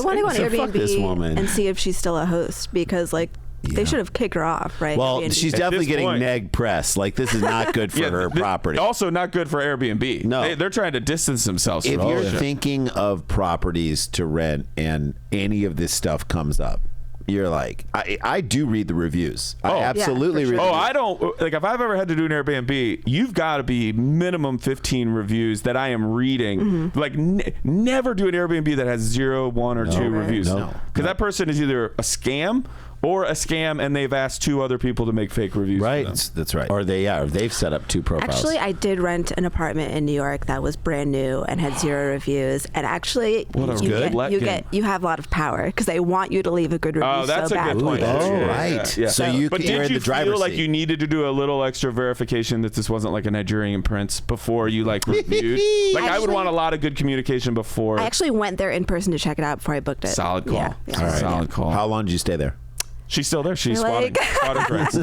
want to go on So fuck this woman. Airbnb and see if she's still a host because like they should have kicked her off, right? Well, Airbnb. she's definitely getting point- neg press. Like, this is not good for her property. Also not good for Airbnb. No. They're trying to distance themselves If from you're all this. thinking of properties to rent and any of this stuff comes up, you're like, I do read the reviews. I absolutely for read sure. the Oh, I don't like if I've ever had to do an Airbnb, you've got to be minimum 15 reviews that I am reading. Like never do an Airbnb that has 0, 1, or 2 reviews. No. Because that person is either a scam or a scam and they've asked 2 other people to make fake reviews. Right. For them. That's right. Or they've set up 2 profiles. Actually, I did rent an apartment in New York that was brand new and had 0 reviews. And actually, you have a lot of power because they want you to leave a good review. Oh, that's so a good point. Oh, Yeah, right. yeah. So you but you're did in you the driver's feel like seat. you needed to do a little extra verification that this wasn't like a Nigerian prince before you like reviewed? Like I would want a lot of good communication before. I actually went there in person to check it out before I booked it. Solid call. Yeah. All right. Solid call. How long did you stay there? She's still there. She's Like- spotting friends.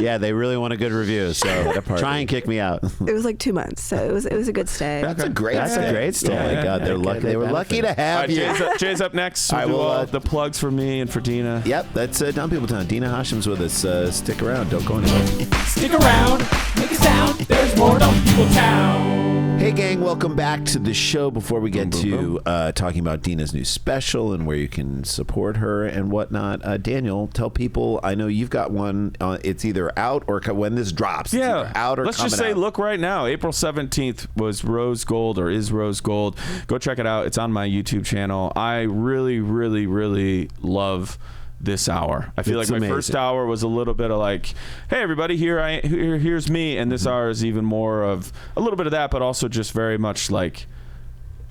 Yeah, they really want a good review, so try and kick me out. It was like 2 months, so it was a good stay. That's a great That's stay. a great stay. Oh my God, they're lucky. They were lucky to All have right, you. Jay's up next. All right, We'll do well, all the plugs for me and for Dina. Yep, that's Dumb People Town. Dina Hashem's with us. Stick around. Don't go anywhere. Stick around, make a sound. There's more Dumb People Town. Hey, gang, welcome back to the show. Before we get to talking about Dina's new special and where you can support her and whatnot, Daniel, tell people, I know you've got one. It's either out or when this drops. It's either out or let's coming just say, out. look right now. April 17th was Rose Gold or is Rose Gold. Go check it out. It's on my YouTube channel. I really, really, really love this hour. I feel It's like my amazing. first hour was a little bit of like, hey everybody, here's me, and this hour is even more of a little bit of that, but also just very much like,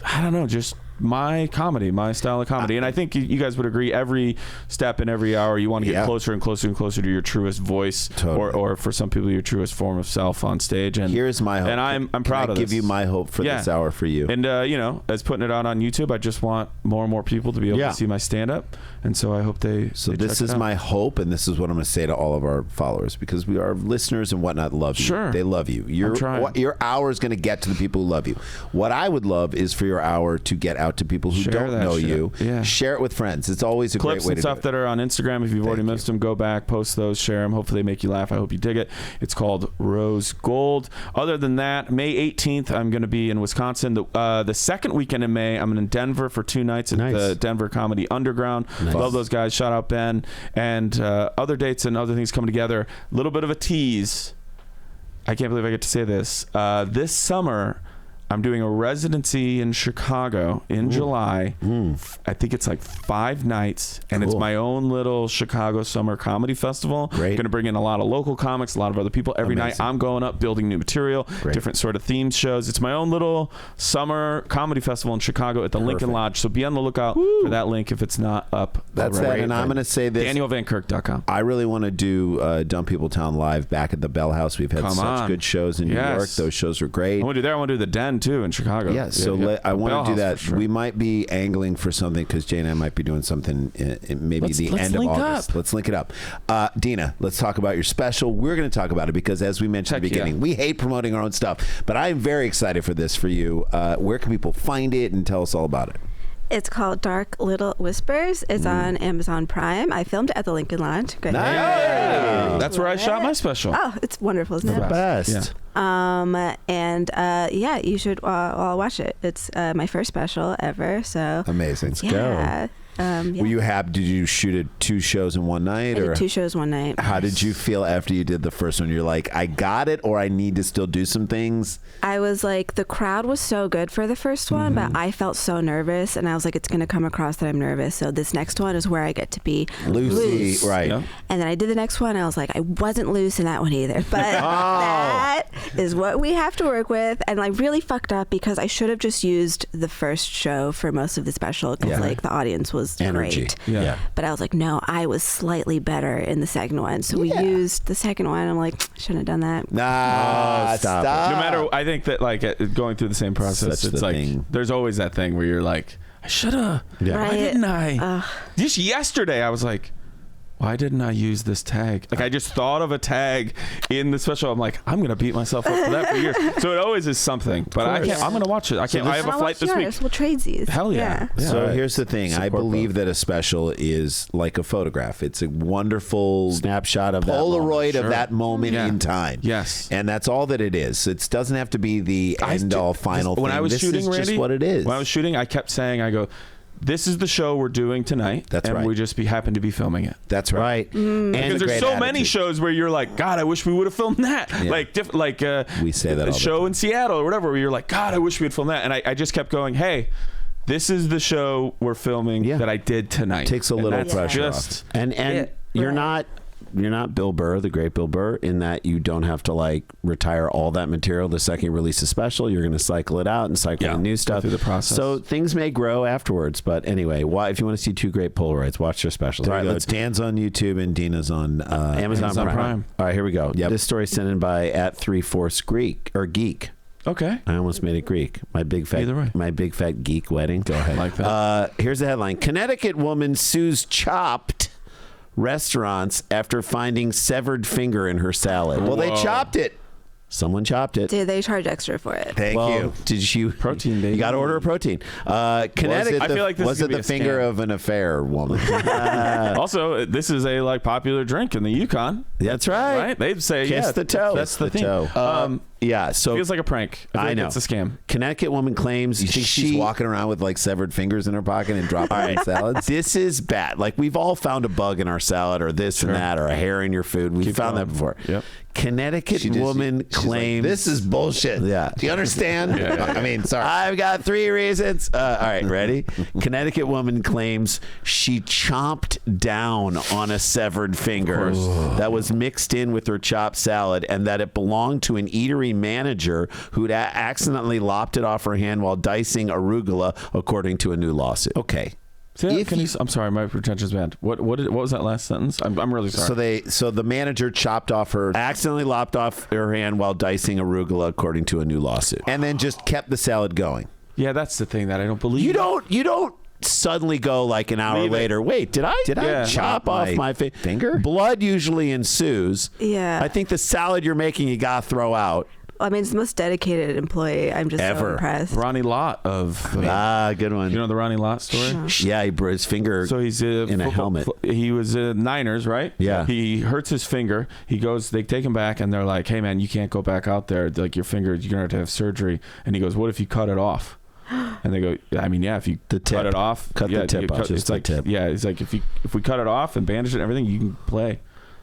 I don't know, just my comedy, my style of comedy. And I think you guys would agree, every step in every hour you want to get closer and closer and closer to your truest voice, or for some people your truest form of self on stage. And here's my hope. And I'm proud of this. Give you my hope for this hour for you. And as putting it out on YouTube, I just want more and more people to be able to see my stand up. And so I hope they this check is it out. my hope, and this is what I'm going to say to all of our followers, because we are listeners and whatnot love you. Sure. They love you. I'm trying. Your hour is going to get to the people who love you. What I would love is for your hour to get out out to people who don't know you. Yeah. Share it with friends. It's always a Clips great way and to stuff that are on Instagram. If you've already missed them, go back, post those, share them. Hopefully they make you laugh. I hope you dig it. It's called Rose Gold. Other than that, May 18th, I'm going to be in Wisconsin. The second weekend in May, I'm in Denver for 2 nights at the Denver Comedy Underground. Love those guys. Shout out Ben. And other dates and other things coming together. A little bit of a tease. I can't believe I get to say this. This summer, I'm doing a residency in Chicago in July. I think it's like 5 nights, and it's my own little Chicago Summer Comedy Festival. Great. Going to bring in a lot of local comics, a lot of other people. Every night I'm going up, building new material, different sort of themed shows. It's my own little summer comedy festival in Chicago at the Lincoln Lodge. So be on the lookout for that link if it's not up. That's that, and I'm going to say this. DanielVanKirk.com. I really want to do Dumb People Town live back at the Bell House. We've had such good shows in New York. Those shows were great. I want to do there. I want to do the Den too in Chicago. Yeah, so I want to do that. Sure. We might be angling for something because Jay and I might be doing something in maybe the end of August. Let's link it up. Dina, let's talk about your special. We're going to talk about it because, as we mentioned at the beginning, we hate promoting our own stuff. But I am very excited for this for you. Where can people find it, and tell us all about it? It's called Dark Little Whispers. It's on Amazon Prime. I filmed it at the Lincoln Lodge. Great. Nice. That's where I shot my special. Oh, it's wonderful, isn't it? The best. Yeah. You should all watch it. It's my first special ever. So amazing. Let's go. Were you happy? Did you shoot 2 shows in one night? I did 2 shows one night. How did you feel after you did the first one? You're like, I got it, or I need to still do some things? I was like, the crowd was so good for the first one, but I felt so nervous, and I was like, it's going to come across that I'm nervous. So this next one is where I get to be loose. Right. Yeah. And then I did the next one, and I was like, I wasn't loose in that one either. But that is what we have to work with. And I really fucked up because I should have just used the first show for most of the special because like the audience was great. Yeah. But I was like, no, I was slightly better in the second one. So we used the second one. I'm like, shouldn't have done that. Nah, stop. No matter, I think that like going through the same process, it's like there's always that thing where you're like, I should have. Yeah. Why didn't I? Just yesterday, I was like, why didn't I use this tag? Like I just thought of a tag in the special. I'm like, I'm gonna beat myself up for that for years. So it always is something. But I can't. I'm gonna watch it. I can't. I have a flight this week. We'll trade these. Hell yeah. So here's the thing. I believe that a special is like a photograph. It's a wonderful snapshot of Polaroid of that moment in time. Yes. And that's all that it is. It doesn't have to be the end all final thing. When I was shooting, Randy, just what it is. When I was shooting, I kept saying, I go, this is the show we're doing tonight. That's right. And we just happen to be filming it. That's right. And because there's so many shows where you're like, God, I wish we would have filmed that. Yeah. Like we say that all the show in Seattle or whatever, where you're like, God, I wish we had filmed that. And I just kept going, hey, this is the show we're filming that I did tonight. Takes a little pressure off. And you're not Bill Burr, the great Bill Burr, in that you don't have to like retire all that material the second you release a special. You're going to cycle it out and cycle in new stuff through the process. So things may grow afterwards. But anyway, if you want to see 2 great Polaroids, watch their specials. All right, Dan's on YouTube and Dina's on Amazon Prime. All right, here we go. This story sent in by @3/4 Geek. Okay. I almost made it Greek. My big fat geek wedding. Go ahead. Like that. Here's the headline: Connecticut woman sues Chopped restaurants after finding severed finger in her salad. Well, they chopped it. Someone chopped it. Did they charge extra for it? Thank you. Did you? Protein, baby. You got to order a protein. Connecticut. I feel like this was is it the finger of an affair woman? Also, this is a popular drink in the Yukon. That's right. Right? They'd say, kiss the toe. That's the thing. Toe. Yeah, so feels like a prank. I know it's a scam. Connecticut woman claims you think she's walking around with like severed fingers in her pocket and dropping them in salads. This is bad. Like we've all found a bug in our salad or this and that or a hair in your food. We've found that before. Yep. Connecticut woman claims like, this is bullshit. Yeah. Do you understand? I mean, sorry. I've got 3 reasons. All right, ready? Connecticut woman claims she chomped down on a severed finger that was mixed in with her chopped salad and that it belonged to an eatery manager who'd accidentally lopped it off her hand while dicing arugula, according to a new lawsuit. Okay. I'm sorry, my pretentious bad. What was that last sentence? I'm really sorry. So the manager chopped off her, accidentally lopped off her hand while dicing arugula, according to a new lawsuit, and then just kept the salad going. Yeah, that's the thing that I don't believe. You don't suddenly go like an hour later. Wait, did I chop off my finger? Blood usually ensues. Yeah. I think the salad you're making you gotta throw out. I mean, it's the most dedicated employee. I'm just so impressed. Ronnie Lott of good one. You know the Ronnie Lott story? Yeah, he broke his finger. So he's in a helmet. He was Niners, right? Yeah. He hurts his finger. He goes. They take him back, and they're like, "Hey, man, you can't go back out there. Like your finger, you're gonna have to have surgery." And he goes, "What if you cut it off?" And they go, I mean, yeah, if you cut it off, the tip off. It's like, tip. yeah, it's like if we cut it off and bandage it and everything, you can play.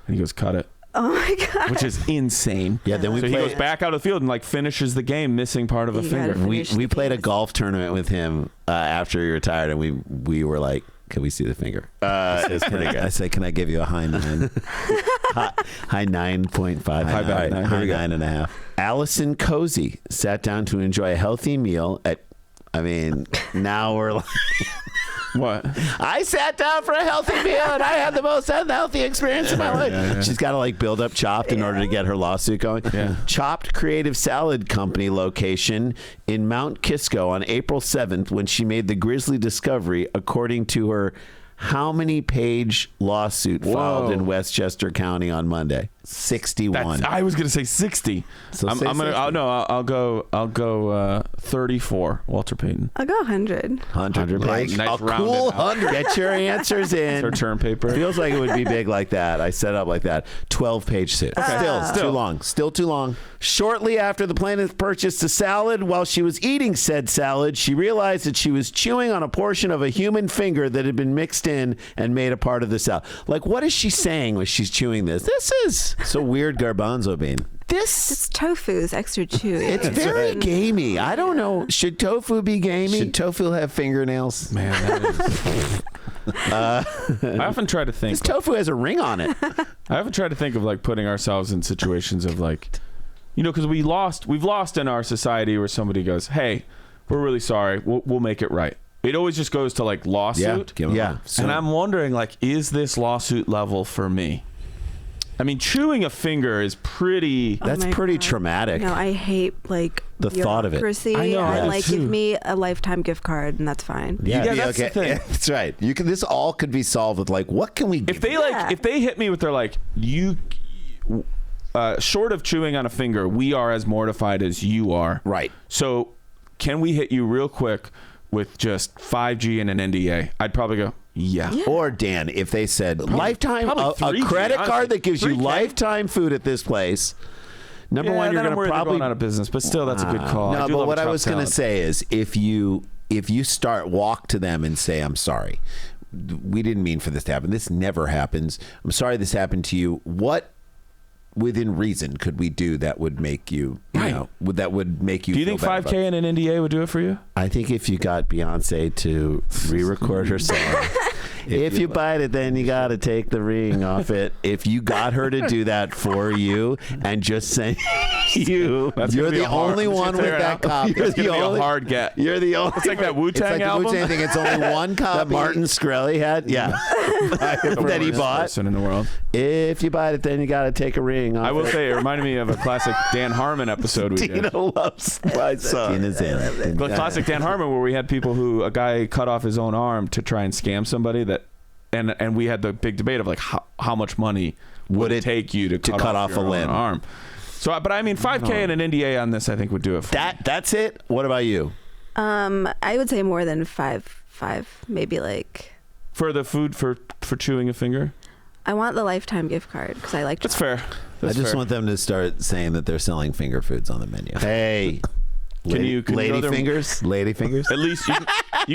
And he goes, cut it. Oh my god! Which is insane. Yeah, then he goes back out of the field and like finishes the game missing part of a finger. We played a golf tournament with him after he retired, and we were like, can we see the finger? It's pretty good. I say, can I give you a high 9? High 9.5. High 9.5. Allison Cozy sat down to enjoy a healthy meal at. I mean, now we're like. What? I sat down for a healthy meal and I had the most unhealthy experience in my life. Yeah. She's got to like build up Chopped in order to get her lawsuit going. Yeah. Chopped Creative Salad Company location in Mount Kisco on April 7th when she made the grisly discovery, according to her how many page lawsuit filed in Westchester County on Monday? 61. I was gonna say 60. So I'm gonna. I'll go 34. Walter Payton. I'll go 100. 100 page. Nice a cool 100. Get your answers in. It's our term paper. Feels like it would be big like that. I set up like that. 12-page suit. Okay. Still too long. Still too long. Shortly after the plaintiff purchased a salad, while she was eating said salad, she realized that she was chewing on a portion of a human finger that had been mixed in and made a part of the salad. Like, what is she saying when she's chewing this? This is so weird, garbanzo bean. It's tofu is extra chewy. It's very gamey. I don't know. Should tofu be gamey? Should tofu have fingernails? Man, that is. I often try to think. This tofu has a ring on it. I often try to think of like putting ourselves in situations of like, you know, because we've lost in our society where somebody goes, "Hey, we're really sorry. We'll make it right." It always just goes to like lawsuit. Yeah. And I'm wondering, like, is this lawsuit level for me? I mean, chewing a finger is pretty. That's pretty traumatic. No, I hate like the thought of it. I know. And like, give me a lifetime gift card, and that's fine. Yeah, that's the thing. That's right. You can. This all could be solved with like, what can we? If they hit me with their like, short of chewing on a finger, we are as mortified as you are. Right. So, can we hit you real quick with just 5G and an NDA? I'd probably go, yeah. Or Dan, if they said lifetime, a credit card that gives you lifetime food at this place. Number one, you're going to probably go out of business, but still, that's a good call. No, but what I was going to say is, if you walk to them and say, "I'm sorry, we didn't mean for this to happen. This never happens. I'm sorry this happened to you. What?" Within reason, could we do that would make you, that would make you? Do you think 5K and an NDA would do it for you? I think if you got Beyonce to re-record her song, if you bite it, then you got to take the ring off it. If you got her to do that for you and just say you're the only one with that copy. It's going to be a hard get. You're the only. It's like that Wu-Tang album. The Wu-Tang thing. It's only one copy that Martin Shkreli had. Yeah, that he bought. Person in the world. If you bite it, then you got to take a ring off. I will say, it reminded me of a classic Dan Harmon episode we did. Dina loves my son. Dina's in. The classic Dan Harmon, where we had people a guy cut off his own arm to try and scam somebody and we had the big debate of like how much money would it take you to cut off a limb arm. So, but I mean, 5K and an NDA on this, I think would do it. That's it. What about you? I would say more than five, maybe like. For the food for chewing a finger. I want the lifetime gift card because I like. That's fair. I just want them to start saying that they're selling finger foods on the menu. Hey. Can you lady fingers? Lady fingers? At least you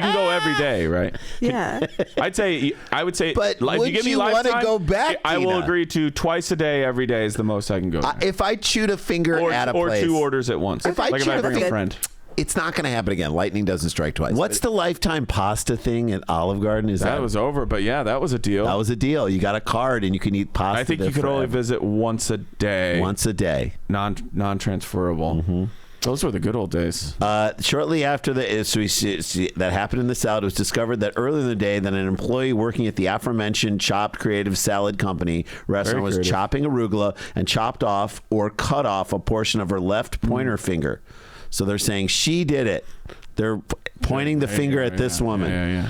can go every day, right? Yeah. I would say, but if would you give me you want to go back? I will Tina? agree to twice a day, every day is the most I can go. If I chewed a finger at a place, or 2 orders at once. If I bring a friend. It's not going to happen again. Lightning doesn't strike twice. What's the lifetime pasta thing at Olive Garden? That was over, but yeah, that was a deal. That was a deal. You got a card and you can eat pasta. I think you could only visit once a day. Once a day. Non-transferable. Mm-hmm. Those were the good old days. Shortly after that happened in the salad, it was discovered that earlier in the day that an employee working at the aforementioned Chopped Creative Salad Company restaurant was chopping arugula and chopped off or cut off a portion of her left pointer finger. So they're saying she did it. pointing the finger at this woman.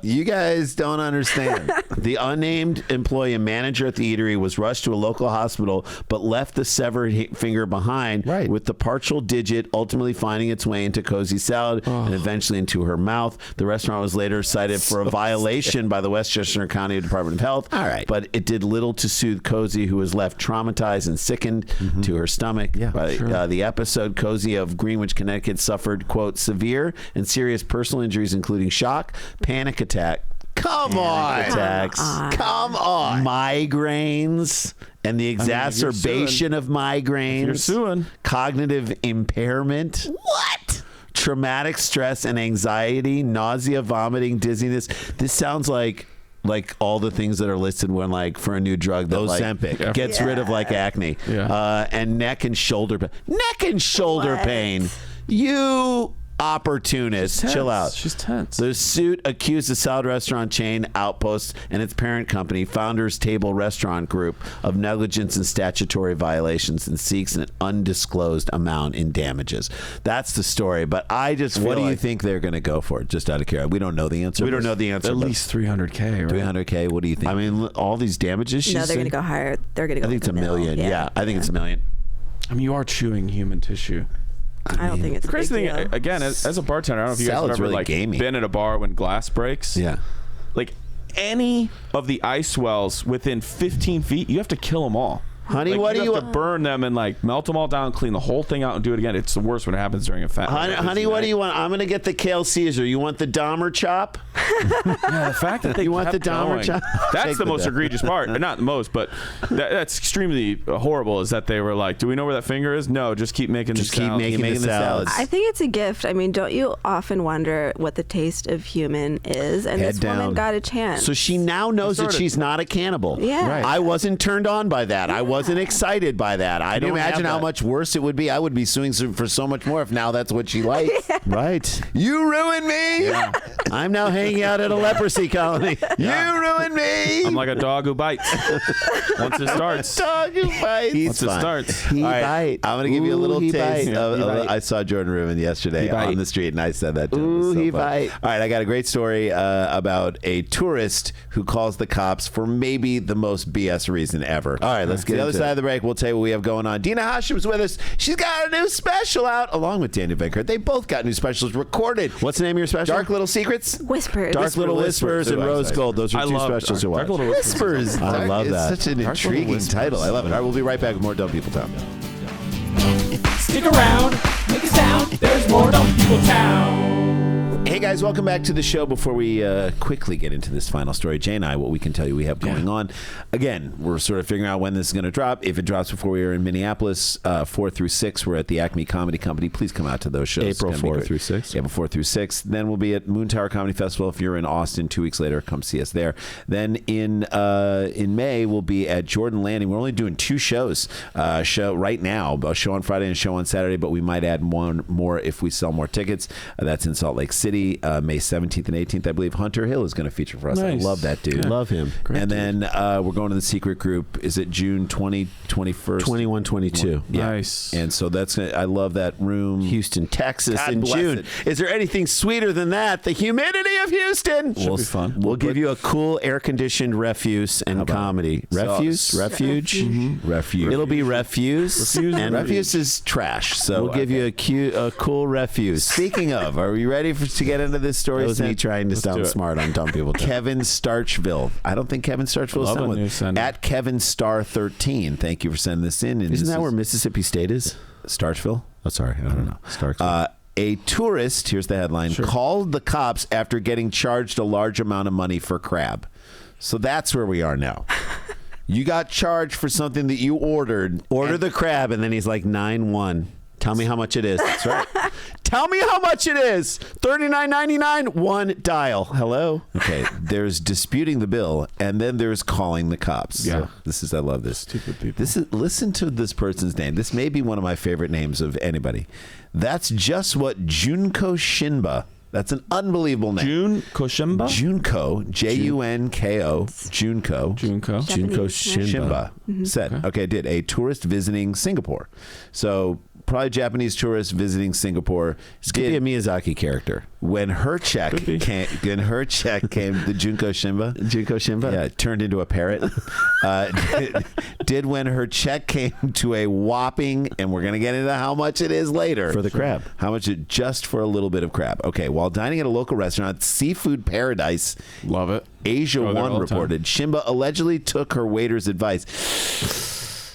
You guys don't understand. The unnamed employee and manager at the eatery was rushed to a local hospital, but left the severed finger behind, with the partial digit ultimately finding its way into Cozy's salad and eventually into her mouth. The restaurant was later cited for a violation by the Westchester County Department of Health. All right. But it did little to soothe Cozy, who was left traumatized and sickened to her stomach. By the episode, Cozy of Greenwich, Connecticut suffered, quote, severe and serious personal injuries, including shock, panic attack. Come on. Migraines and the exacerbation of migraines. You're suing. Cognitive impairment. What? Traumatic stress and anxiety, nausea, vomiting, dizziness. This sounds like all the things that are listed when for a new drug that Ozempic gets rid of acne. And neck and shoulder pain. You opportunist. Chill out. She's tense. The suit accused the salad restaurant chain Outpost and its parent company, Founders Table Restaurant Group, of negligence and statutory violations and seeks an undisclosed amount in damages. That's the story. But I just feel what do you think they're going to go for? Just out of curiosity. We don't know the answer. We don't know the answer. At least $300K, right? $300K. What do you think? I mean, all these damages. No, they're going to go higher. They're going to go. I think it's $1 million. Yeah, I think it's $1 million. I mean, you are chewing human tissue. I don't think it's the crazy thing. deal. Again, as a bartender, I don't know if you guys have ever really gamey. been at a bar when glass breaks. Yeah. Any of the ice wells within 15 feet, you have to kill them all. Honey, what do you have to burn them and melt them all down, clean the whole thing out, and do it again? It's the worst when it happens during a fat. Honey, what do you want? I'm gonna get the kale Caesar. You want the Dahmer chop? Yeah, the fact that they want the Dahmer chop? That's the most egregious part. Not the most, but that's extremely horrible. Is that they were like, "Do we know where that finger is?" No, just keep making. Just keep making the salads. I think it's a gift. I mean, don't you often wonder what the taste of human is? And Head this down. woman got a chance. So she now knows that she's not a cannibal. Yeah. Right. I wasn't turned on by that. I wasn't excited by that. I Can you don't imagine have how that. much worse it would be? I would be suing for so much more if now that's what she likes. Right. You ruined me. Yeah. I'm now hanging out at a leprosy colony. You ruined me. I'm like a dog who bites. Once it starts. Dog who bites. Once it starts. He All right, bite. I'm going to give you a little he taste. bite. I saw Jordan Rubin yesterday on the street, and I said that to him. Ooh, It was so he fun. bite. All right, I got a great story about a tourist who calls the cops for maybe the most BS reason ever. All right, let's get the other side of the break. We'll tell you what we have going on. Dina Hashem's with us. She's got a new special out, along with Daniel Benkert. They both got new specials recorded. What's the name of your special? Dark Little Secrets. Whispers. Dark Little Whispers and Rose Gold. Those are two specials to watch. Whispers. I love that. It's such an Dark Little intriguing Whispers. title. I love it. All right, we'll be right back with more Dumb People Town. Stick around, make a sound. There's more Dumb People Town. Hey guys, welcome back to the show. Before we quickly get into this final story, Jay and I, what we can tell you we have going on. Again, we're sort of figuring out when this is going to drop. If it drops before we are in Minneapolis, 4 through 6, we're at the Acme Comedy Company. Please come out to those shows. April It's gonna be 4 great. through 6. Yeah, 4 through 6. Then we'll be at Moon Tower Comedy Festival. If you're in Austin 2 weeks later, come see us there. Then in May, we'll be at Jordan Landing. We're only doing 2 shows show right now, a show on Friday and a show on Saturday, but we might add one more if we sell more tickets. That's in Salt Lake City, May 17th and 18th, I believe. Hunter Hill is going to feature for us. Nice. I love that dude. Yeah. Love him. Great and dude. Then we're going to the secret group. Is it June 20, 21st? 21, 22. Yeah. Nice. And so I love that room. Houston, Texas God in bless June. it. Is there anything sweeter than that? The humidity of Houston. Should be fun. We'll give you a cool air-conditioned refuse and comedy. Refuse? Refuge? Mm-hmm. Refuge. It'll be refuse. And refuse is trash. So we'll give you a cool refuse. Speaking of, are we ready to get into this story? That was me trying to sound smart on Dumb People. Kevin Starchville. I don't think Kevin Starchville is sent with. At Kevin Star 13. Thank you for sending this in. And Isn't that where Mississippi State is? Starchville? Oh, sorry. I don't know. Starkville. A tourist, here's the headline, called the cops after getting charged a large amount of money for crab. So that's where we are now. You got charged for something that you ordered. Order the crab, and then he's like 9-1. Tell me how much it is. That's right. Tell me how much it is. $39.99. One dial. Hello. Okay. There's disputing the bill, and then there's calling the cops. Yeah. So I love this. Stupid people. Listen to this person's name. This may be one of my favorite names of anybody. That's just what Junko Shinba. That's an unbelievable name. Junko Shinba? Junko, Junko, Junko. Junko. Junko Shinba said, okay, did a tourist visiting Singapore. So probably Japanese tourist visiting Singapore. This could be a Miyazaki character. When her check came, the Junko Shimba, yeah, turned into a parrot. Did when her check came to a whopping, and we're gonna get into how much it is later for the crab. How much it just for a little bit of crab? Okay, while dining at a local restaurant, Seafood Paradise, love it. Asia One reported Shimba allegedly took her waiter's advice.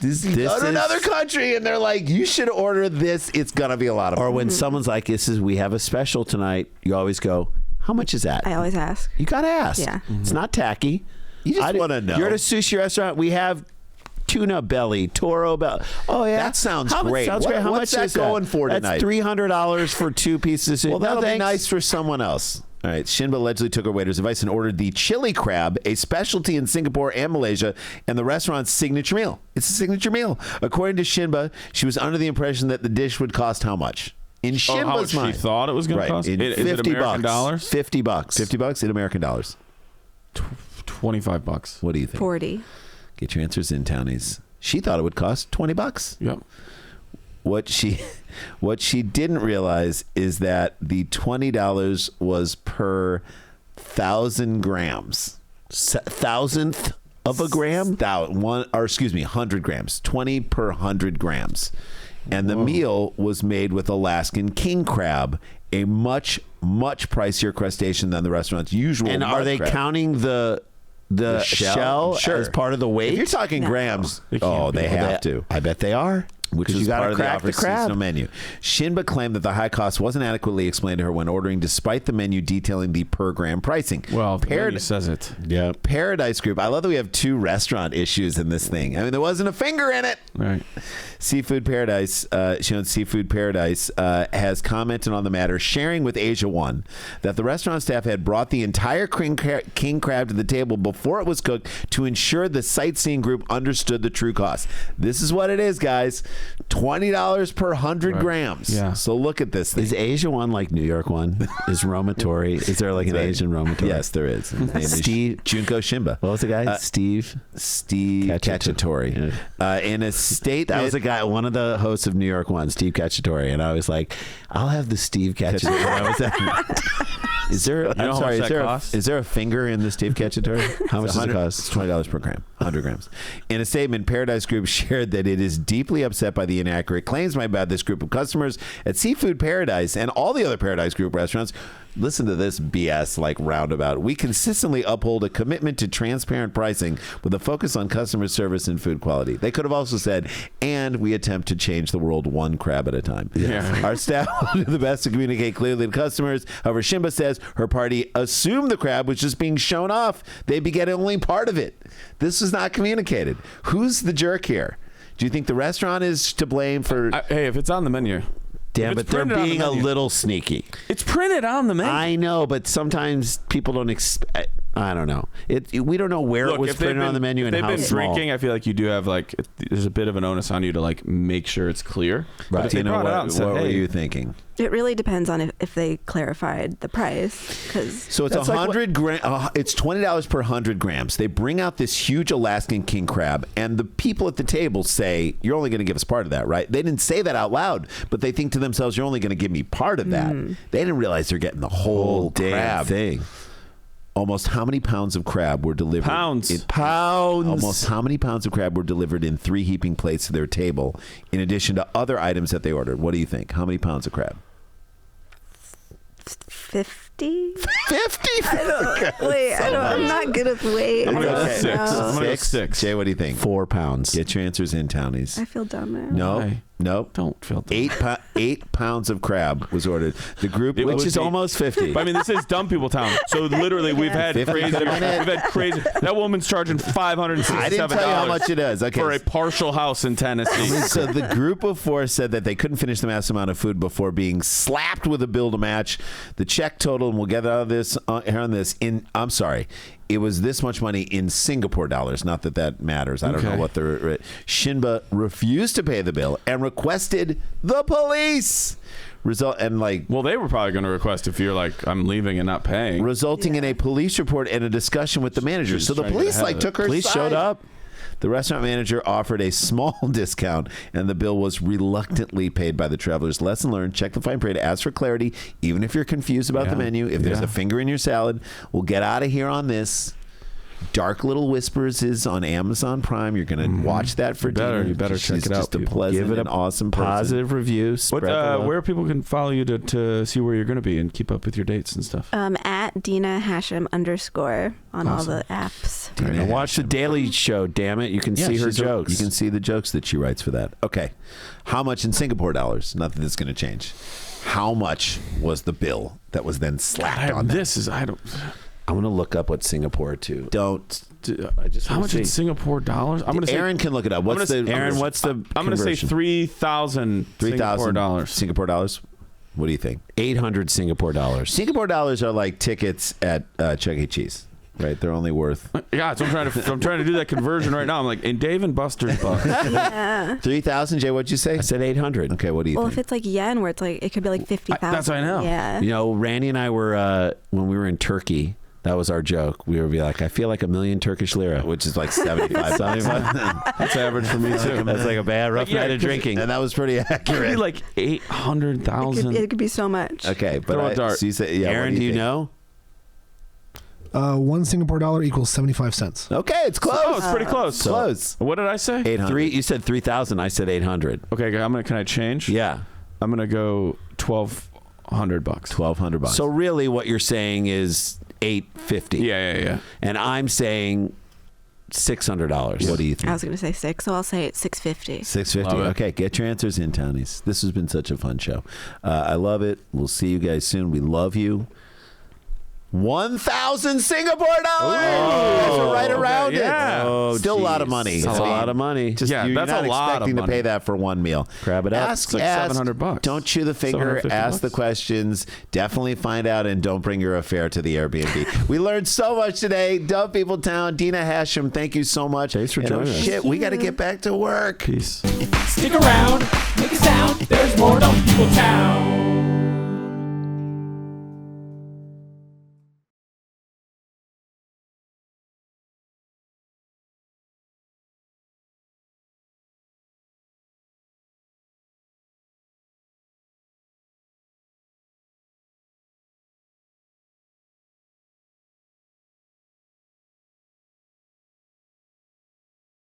This go to another country and they're like, you should order this. It's gonna be a lot of fun. Or when someone's like, we have a special tonight, you always go, how much is that? I always ask. You gotta ask. Yeah. It's not tacky. You just want to know. You're at a sushi restaurant. We have tuna belly, toro belly. Oh yeah, that sounds great. Sounds great. How what's much that is going for tonight? That's $300 for 2 pieces. Well, that'll be nice for someone else. All right, Shimba allegedly took her waiter's advice and ordered the chili crab, a specialty in Singapore and Malaysia, and the restaurant's signature meal. It's a signature meal. According to Shimba, she was under the impression that the dish would cost how much? In Shimba's how much mind, she thought it was going to cost? Is it American dollars? $50. $50 in American dollars. $25. What do you think? 40. Get your answers in, townies. She thought it would cost $20. Yep. What she didn't realize is that the $20 was per 1,000 grams. Thousandth of a gram? 100 grams. 20 per 100 grams. And the meal was made with Alaskan king crab, a much, much pricier crustacean than the restaurant's usual. And are they counting the shell as part of the weight? If you're talking grams, they have to. I bet they are. Which is part of the offer's seasonal menu. Shimba claimed that the high cost wasn't adequately explained to her when ordering, despite the menu detailing the per gram pricing. Well, Paradise says it. Yeah. Paradise Group. I love that we have 2 restaurant issues in this thing. I mean, there wasn't a finger in it. Right. Seafood Paradise, she owns Seafood Paradise, has commented on the matter, sharing with Asia One that the restaurant staff had brought the entire king crab to the table before it was cooked to ensure the sightseeing group understood the true cost. This is what it is, guys. $20 per 100 grams. Yeah. So look at this thing. Is Asia One like New York One? Is Romatory? Is there like an Asian Romatory? Yes, there is. His name Steve Junko Shimba. What was the guy? Steve Cacciatore. Yeah. In a statement, that was a guy, one of the hosts of New York One, Steve Cacciatore, and I was like, I'll have the Steve Cacciatore. Is there? I'm sorry. Is there a finger in the Steve Cacciatore? How much does it cost? It's $20 per gram, 100 grams. In a statement, Paradise Group shared that it is deeply upset by the inaccurate claims made by this group of customers at Seafood Paradise and all the other Paradise Group restaurants. Listen to this BS like roundabout. We consistently uphold a commitment to transparent pricing with a focus on customer service and food quality. They could have also said, and we attempt to change the world one crab at a time. Yeah. Our staff will do the best to communicate clearly to customers. However, Shimba says her party assumed the crab was just being shown off. They'd be getting only part of it. This was not communicated. Who's the jerk here? Do you think the restaurant is to blame for... Hey, if it's on the menu... Damn, but they're being a little sneaky. It's printed on the menu. I know, but sometimes people don't expect. I don't know. We don't know where it was printed on the menu and how small. If they've been drinking, I feel like you do have there's a bit of an onus on you to make sure it's clear. Right. But Tina, what were you thinking? It really depends on if they clarified the price. So it's it's $20 per 100 grams. They bring out this huge Alaskan king crab, and the people at the table say, "You're only going to give us part of that, right?" They didn't say that out loud, but they think to themselves, "You're only going to give me part of that." They didn't realize they're getting the whole crab thing. Almost how many pounds of crab were delivered? Pounds. Almost how many pounds of crab were delivered in 3 heaping plates to their table, in addition to other items that they ordered? What do you think? How many pounds of crab? 50? 50? I'm not good at weight. I'm going to go 6. I'm going to go 6. Jay, what do you think? 4 pounds. Get your answers in, townies. I feel dumb now. Nope. Don't feel dumb. 8 pounds of crab was ordered. The group, which is almost 50. But I mean, this is dumb people town. So literally, we've had crazy. That woman's charging $567. I didn't tell you how much it is. Okay. For a partial house in Tennessee. So the group of 4 said that they couldn't finish the mass amount of food before being slapped with a bill to match. The check total, and we'll get out of this I'm sorry. It was this much money in Singapore dollars. Not that matters. I don't know what the... Shimba refused to pay the bill and requested the police. Well, they were probably going to request if you're like, I'm leaving and not paying. Resulting in a police report and a discussion with the manager. So the police took her Police side. showed up. The restaurant manager offered a small discount, and the bill was reluctantly paid by the travelers. Lesson learned, check the fine print, ask for clarity, even if you're confused about the menu. If there's a finger in your salad, we'll get out of here on this. Dark Little Whispers is on Amazon Prime. You're going to watch that for dinner. You better check it out. Just a pleasant Give it and awesome person. positive review. Where people can follow you to see where you're going to be and keep up with your dates and stuff. At Dina Hashem _ on all the apps. And watch the Daily Show. Damn it, you can see her jokes. You can see the jokes that she writes for that. Okay, how much in Singapore dollars? Nothing that's going to change. How much was the bill that was then slapped on? I'm going to look up what Singapore to. How much in Singapore dollars? I'm going to say Aaron can look it up. What's the I'm going to say 3,000 Singapore dollars. Singapore dollars. What do you think? 800 Singapore dollars. Singapore dollars are like tickets at Chuck E. Cheese, right? They're only worth. Yeah, so I'm trying to do that conversion right now. I'm like in Dave and Buster's bucks. 3,000. Jay, what'd you say? I said 800. Okay, what do you Well, think? if it's like yen, where it's like it could be like 50,000. That's what I know. Yeah. You know, Randy and I were when we were in Turkey. That was our joke. We would be like, I feel like 1,000,000 Turkish lira, Which is like 75. That's average for me too. That's like a bad rough night of drinking. And that was pretty It could accurate. be like 800,000. It could be so much. Okay, but Throw a dart. So you say, yeah, Aaron, what do you think? know? 1 Singapore dollar equals 75 cents. Okay, it's close. Oh, it's pretty close. Close. What did I say? 800. You said 3,000. I said 800. Okay, can I change? Yeah. I'm gonna go $1,200. $1,200. So really, what you're saying is $850. Yeah. And I'm saying $600. What do you think? I was going to say 6, so I'll say it's 650. 650. Love it. Okay, get your answers in, townies. This has been such a fun show. I love it. We'll see you guys soon. We love you. 1,000 Singapore dollars. Guys are right around yeah. it. Oh, Still a lot of geez. money. That's a lot of money. Just, Yeah, you're that's not a lot of expecting to money. pay that for one meal. Crab it up. Ask, It's like $700. Don't chew the finger. $750. Ask the questions. Definitely find out, and don't bring your affair to the Airbnb. We learned so much today. Dumb People Town. Dina Hashem, thank you so much. Thanks for And joining us. Shit, we got to get back to work. Peace. Stick around, make a sound. There's more Dumb People Town.